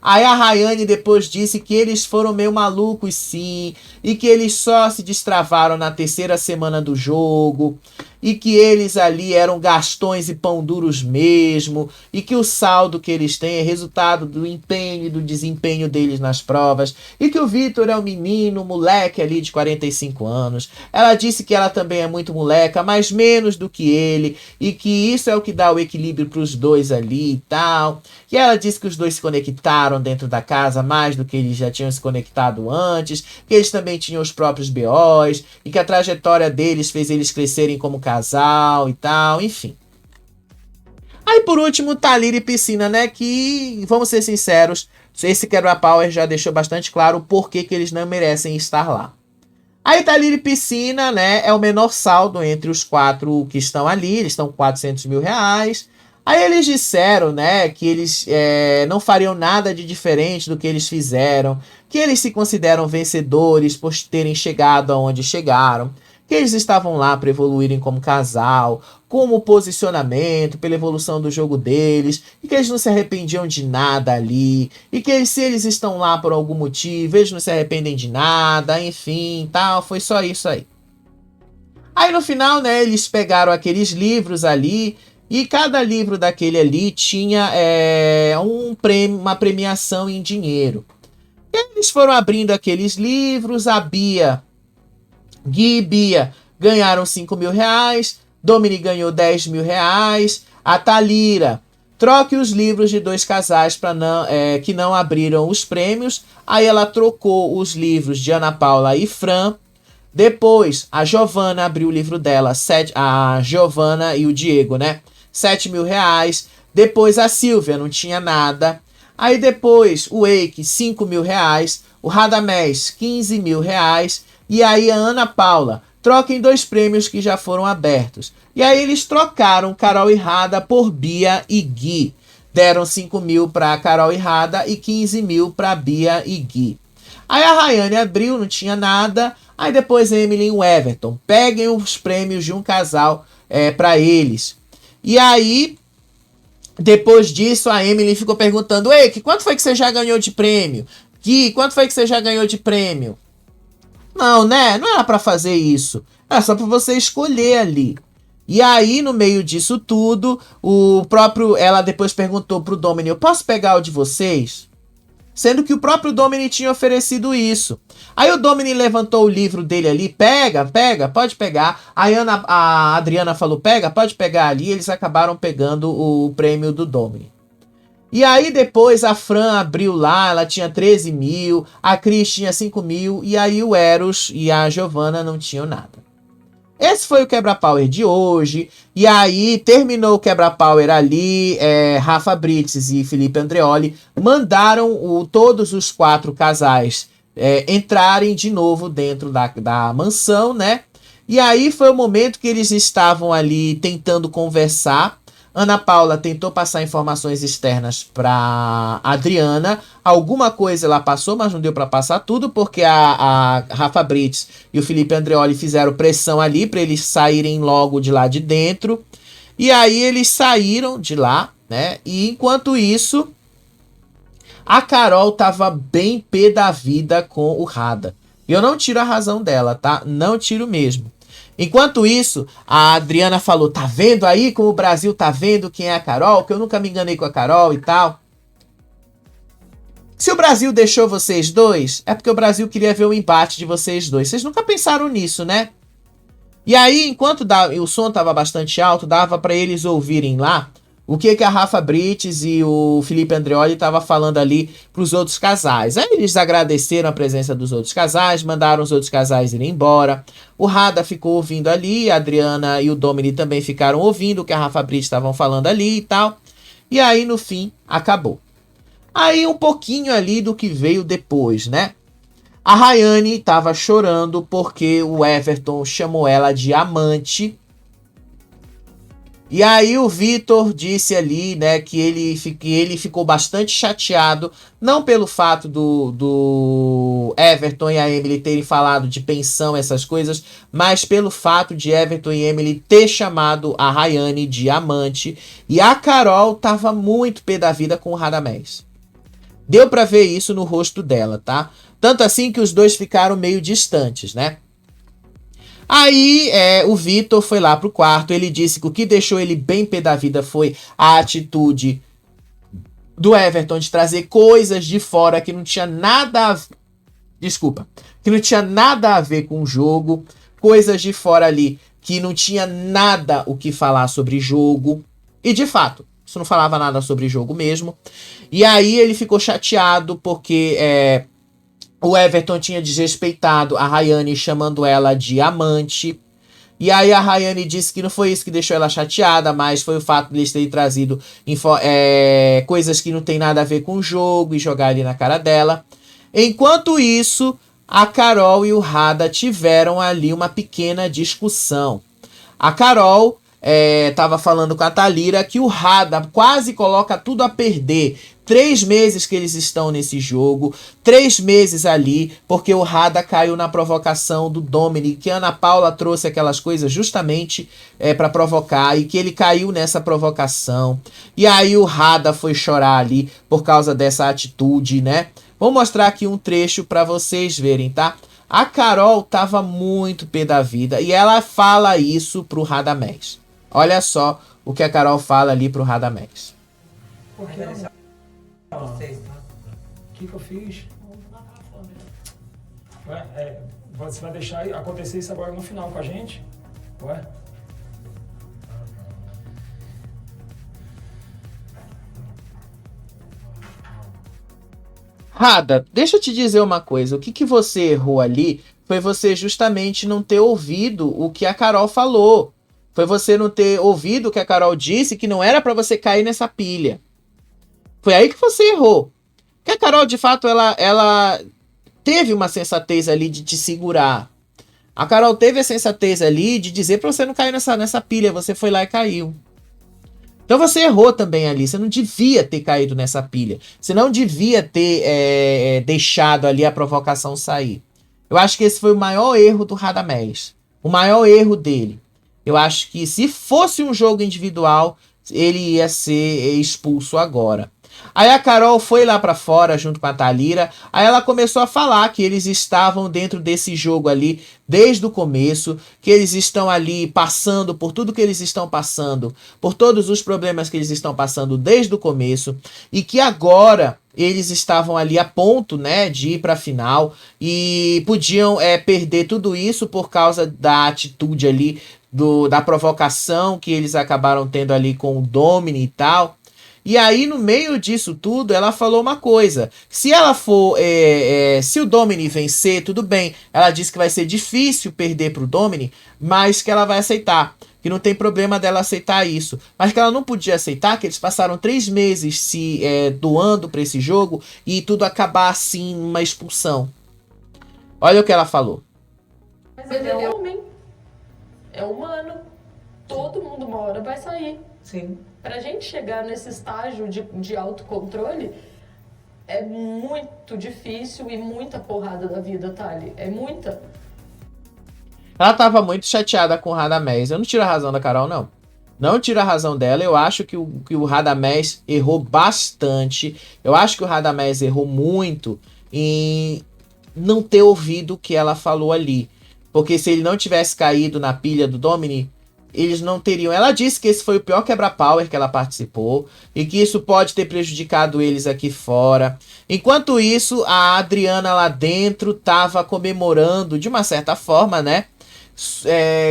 Aí a Rayane depois disse que eles foram meio malucos sim, e que eles só se destravaram na terceira semana do jogo, e que eles ali eram gastões e pão duros mesmo, e que o saldo que eles têm é resultado do empenho e do desempenho deles nas provas, e que o Vitor é um menino, moleque ali de 45 anos. Ela disse que ela também é muito moleca, mas menos do que ele, e que isso é o que dá o equilíbrio para os dois ali e tal. E ela disse que os dois se conectaram dentro da casa mais do que eles já tinham se conectado antes, que eles também tinham os próprios BOs, e que a trajetória deles fez eles crescerem como casal e tal, enfim. Aí por último, Thalita e Piscina, né, que, vamos ser sinceros, esse quebra-power já deixou bastante claro o porquê que eles não merecem estar lá. Aí Thalita e Piscina, né, é o menor saldo entre os 4 que estão ali, eles estão com 400 mil reais. Aí eles disseram, né, que eles não fariam nada de diferente do que eles fizeram, que eles se consideram vencedores por terem chegado aonde chegaram, que eles estavam lá para evoluírem como casal, como posicionamento, pela evolução do jogo deles, e que eles não se arrependiam de nada ali, e que se eles estão lá por algum motivo, eles não se arrependem de nada, enfim, tal, foi só isso aí. Aí no final, né, eles pegaram aqueles livros ali, e cada livro daquele ali tinha um prêmio, uma premiação em dinheiro. E eles foram abrindo aqueles livros, a Bia, Gui e Bia ganharam 5 mil reais, Domini ganhou 10 mil reais, a Thalita, troque os livros de 2 casais que não abriram os prêmios, aí ela trocou os livros de Ana Paula e Fran. Depois, a Giovana abriu o livro dela, a Giovana e o Diego, né? 7 mil reais. Depois a Silvia, não tinha nada. Aí depois o Eike, 5 mil reais. O Radamés, 15 mil reais. E aí a Ana Paula, troquem 2 prêmios que já foram abertos. E aí eles trocaram Carol e Rada por Bia e Gui. Deram 5 mil para Carol e Rada e 15 mil para Bia e Gui. Aí a Rayane abriu, não tinha nada. Aí depois a Emily e o Everton, peguem os prêmios de um casal para eles. E aí, depois disso, a Emily ficou perguntando: ei, quanto foi que você já ganhou de prêmio? Gui, quanto foi que você já ganhou de prêmio? Não, né? Não era pra fazer isso. Era só pra você escolher ali. E aí, no meio disso tudo, ela depois perguntou pro Domini: eu posso pegar o de vocês? Sendo que o próprio Domini tinha oferecido isso. Aí o Domini levantou o livro dele ali, pega, pode pegar. Aí a Adriana falou, pode pegar ali. Eles acabaram pegando o prêmio do Domini. E aí depois a Fran abriu lá, ela tinha 13 mil, a Cris tinha 5 mil, e aí o Eros e a Giovana não tinham nada. Esse foi o Quebra-Power de hoje. E aí terminou o Quebra-Power ali. Rafa Brites e Felipe Andreoli mandaram todos os 4 casais entrarem de novo dentro da mansão, né? E aí foi o momento que eles estavam ali tentando conversar. Ana Paula tentou passar informações externas para Adriana. Alguma coisa ela passou, mas não deu para passar tudo, porque a Rafa Brites e o Felipe Andreoli fizeram pressão ali para eles saírem logo de lá de dentro. E aí eles saíram de lá, né? E enquanto isso, a Carol tava bem pé da vida com o Rada. E eu não tiro a razão dela, tá? Não tiro mesmo. Enquanto isso, a Adriana falou, tá vendo aí como o Brasil tá vendo quem é a Carol? Que eu nunca me enganei com a Carol e tal. Se o Brasil deixou vocês dois, é porque o Brasil queria ver o embate de vocês dois. Vocês nunca pensaram nisso, né? E aí, enquanto o som tava bastante alto, dava para eles ouvirem lá o que a Rafa Brites e o Felipe Andreoli estavam falando ali para os outros casais. Aí eles agradeceram a presença dos outros casais, mandaram os outros casais irem embora. O Rada ficou ouvindo ali, a Adriana e o Domini também ficaram ouvindo o que a Rafa Brites estavam falando ali e tal. E aí, no fim, acabou. Aí um pouquinho ali do que veio depois, né? A Rayane estava chorando porque o Everton chamou ela de amante. E aí o Vitor disse ali, né, que ele ficou bastante chateado, não pelo fato do Everton e a Emily terem falado de pensão, essas coisas, mas pelo fato de Everton e Emily ter chamado a Rayane de amante. E a Carol tava muito pé da vida com o Radamés. Deu pra ver isso no rosto dela, tá? Tanto assim que os dois ficaram meio distantes, né? Aí o Vitor foi lá pro quarto, ele disse que o que deixou ele bem pé da vida foi a atitude do Everton de trazer coisas de fora que não tinha nada a... que não tinha nada a ver com o jogo, coisas de fora ali que não tinha nada o que falar sobre jogo, e de fato, isso não falava nada sobre jogo mesmo. E aí ele ficou chateado porque o Everton tinha desrespeitado a Rayane chamando ela de amante. E aí a Rayane disse que não foi isso que deixou ela chateada, mas foi o fato de eles terem trazido coisas que não tem nada a ver com o jogo e jogar ali na cara dela. Enquanto isso, a Carol e o Rada tiveram ali uma pequena discussão. A Carol tava falando com a Thalira que o Rada quase coloca tudo a perder. 3 meses que eles estão nesse jogo, 3 meses ali, porque o Rada caiu na provocação do Dominic, que a Ana Paula trouxe aquelas coisas justamente para provocar, e que ele caiu nessa provocação. E aí o Rada foi chorar ali por causa dessa atitude, né? Vou mostrar aqui um trecho para vocês verem, tá? A Carol tava muito pé da vida e ela fala isso pro Radamés. Olha só o que a Carol fala ali pro Radamés. O que eu fiz? Ué, você vai deixar acontecer isso agora no final com a gente? Ué? Rada, deixa eu te dizer uma coisa. O que você errou ali foi você justamente não ter ouvido o que a Carol falou. Foi você não ter ouvido o que a Carol disse, que não era pra você cair nessa pilha. Foi aí que você errou. Porque a Carol, de fato, ela teve uma sensatez ali de te segurar. A Carol teve a sensatez ali de dizer pra você não cair nessa pilha. Você foi lá e caiu. Então você errou também ali. Você não devia ter caído nessa pilha. Você não devia ter deixado ali a provocação sair. Eu acho que esse foi o maior erro do Radamés. O maior erro dele. Eu acho que se fosse um jogo individual, ele ia ser expulso agora. Aí a Carol foi lá pra fora junto com a Thalira. Aí ela começou a falar que eles estavam dentro desse jogo ali desde o começo, que eles estão ali passando por tudo que eles estão passando, por todos os problemas que eles estão passando desde o começo, e que agora eles estavam ali a ponto, né, de ir pra final e podiam perder tudo isso por causa da atitude ali, da provocação que eles acabaram tendo ali com o Domini e tal. E aí, no meio disso tudo, ela falou uma coisa. Se ela for... se o Domini vencer, tudo bem. Ela disse que vai ser difícil perder pro Domini, mas que ela vai aceitar. Que não tem problema dela aceitar isso. Mas que ela não podia aceitar que eles passaram 3 meses se doando pra esse jogo e tudo acabar assim, uma expulsão. Olha o que ela falou. Mas ele é homem. É humano. Todo mundo uma hora vai sair. Sim. Pra gente chegar nesse estágio de autocontrole, é muito difícil e muita porrada da vida, Thali. É muita. Ela tava muito chateada com o Radamés. Eu não tiro a razão da Carol, não. Não tiro a razão dela. Eu acho que o Radamés errou bastante. Eu acho que o Radamés errou muito em não ter ouvido o que ela falou ali. Porque se ele não tivesse caído na pilha do Domini, eles não teriam... Ela disse que esse foi o pior quebra-power que ela participou e que isso pode ter prejudicado eles aqui fora. Enquanto isso, a Adriana lá dentro tava comemorando, de uma certa forma, né?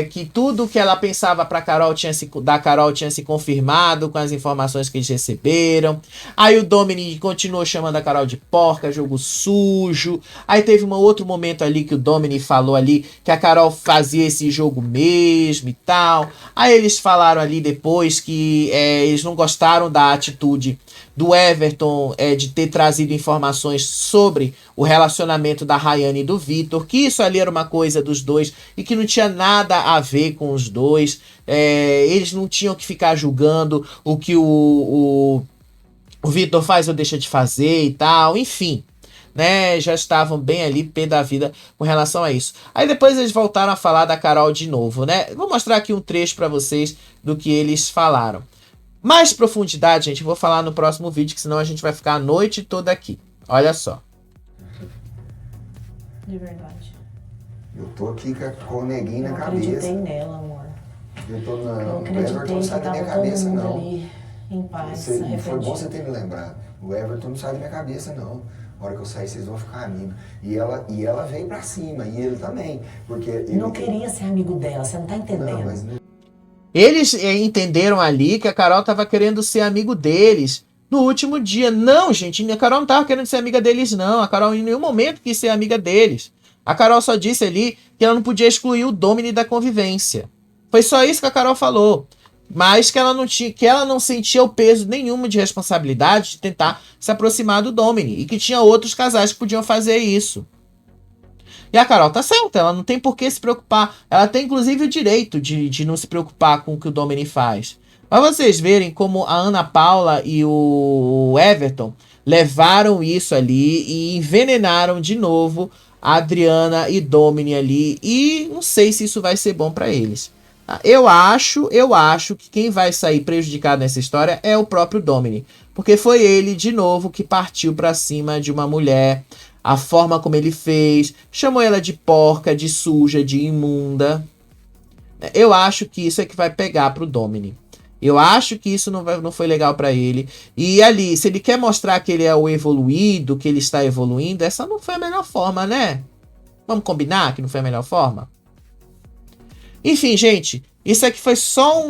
que tudo que ela pensava da Carol tinha se confirmado com as informações que eles receberam. Aí o Dominic continuou chamando a Carol de porca, jogo sujo. Aí teve um outro momento ali que o Dominic falou ali que a Carol fazia esse jogo mesmo e tal. Aí eles falaram ali depois que eles não gostaram da atitude do Everton de ter trazido informações sobre o relacionamento da Rayane e do Vitor, que isso ali era uma coisa dos dois e que não tinha nada a ver com os dois. Eles não tinham que ficar julgando o que o Vitor faz ou deixa de fazer e tal, enfim. Né, já estavam bem ali, pé da vida com relação a isso. Aí depois eles voltaram a falar da Carol de novo, né? Vou mostrar aqui um trecho para vocês do que eles falaram. Mais profundidade, gente, vou falar no próximo vídeo, que senão a gente vai ficar a noite toda aqui. Olha só. De verdade. Eu tô aqui com o neguinho na cabeça. Eu acreditei nela, amor. Eu tô na... Eu O Everton acreditei não que sai da minha tava todo cabeça, mundo não. ali, em paz, Foi bom arrependido. você ter me lembrado. O Everton não sai da minha cabeça, não. Na hora que eu sair, vocês vão ficar amigos. E ela veio pra cima, e ele também. Porque ele não queria ser amigo dela, você não tá entendendo. Não, mas não... Eles entenderam ali que a Carol tava querendo ser amigo deles no último dia. Não, gente, a Carol não tava querendo ser amiga deles, não. A Carol em nenhum momento quis ser amiga deles. A Carol só disse ali que ela não podia excluir o Domini da convivência. Foi só isso que a Carol falou. Mas que ela não sentia o peso nenhum de responsabilidade de tentar se aproximar do Domini. E que tinha outros casais que podiam fazer isso. E a Carol tá certa, ela não tem por que se preocupar. Ela tem inclusive o direito de não se preocupar com o que o Domini faz. Pra vocês verem como a Ana Paula e o Everton levaram isso ali e envenenaram de novo a Adriana e Domini ali. E não sei se isso vai ser bom pra eles. Eu acho que quem vai sair prejudicado nessa história é o próprio Domini. Porque foi ele, de novo, que partiu pra cima de uma mulher. A forma como ele fez, chamou ela de porca, de suja, de imunda. Eu acho que isso é que vai pegar pro Domini. Eu acho que isso não foi legal pra ele. E ali, se ele quer mostrar que ele é o evoluído, que ele está evoluindo, essa não foi a melhor forma, né? Vamos combinar que não foi a melhor forma? Enfim, gente, isso aqui foi só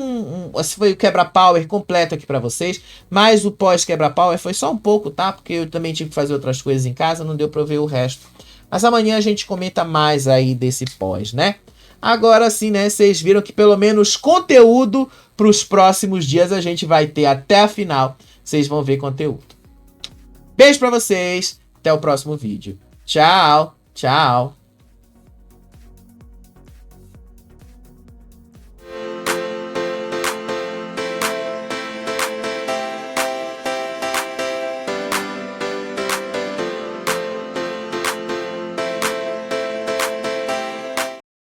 esse foi o quebra-power completo aqui pra vocês, mas o pós-quebra-power foi só um pouco, tá? Porque eu também tive que fazer outras coisas em casa, não deu pra eu ver o resto. Mas amanhã a gente comenta mais aí desse pós, né? Agora sim, né, vocês viram que pelo menos conteúdo pros próximos dias a gente vai ter até a final. Vocês vão ver conteúdo. Beijo pra vocês, até o próximo vídeo. Tchau, tchau.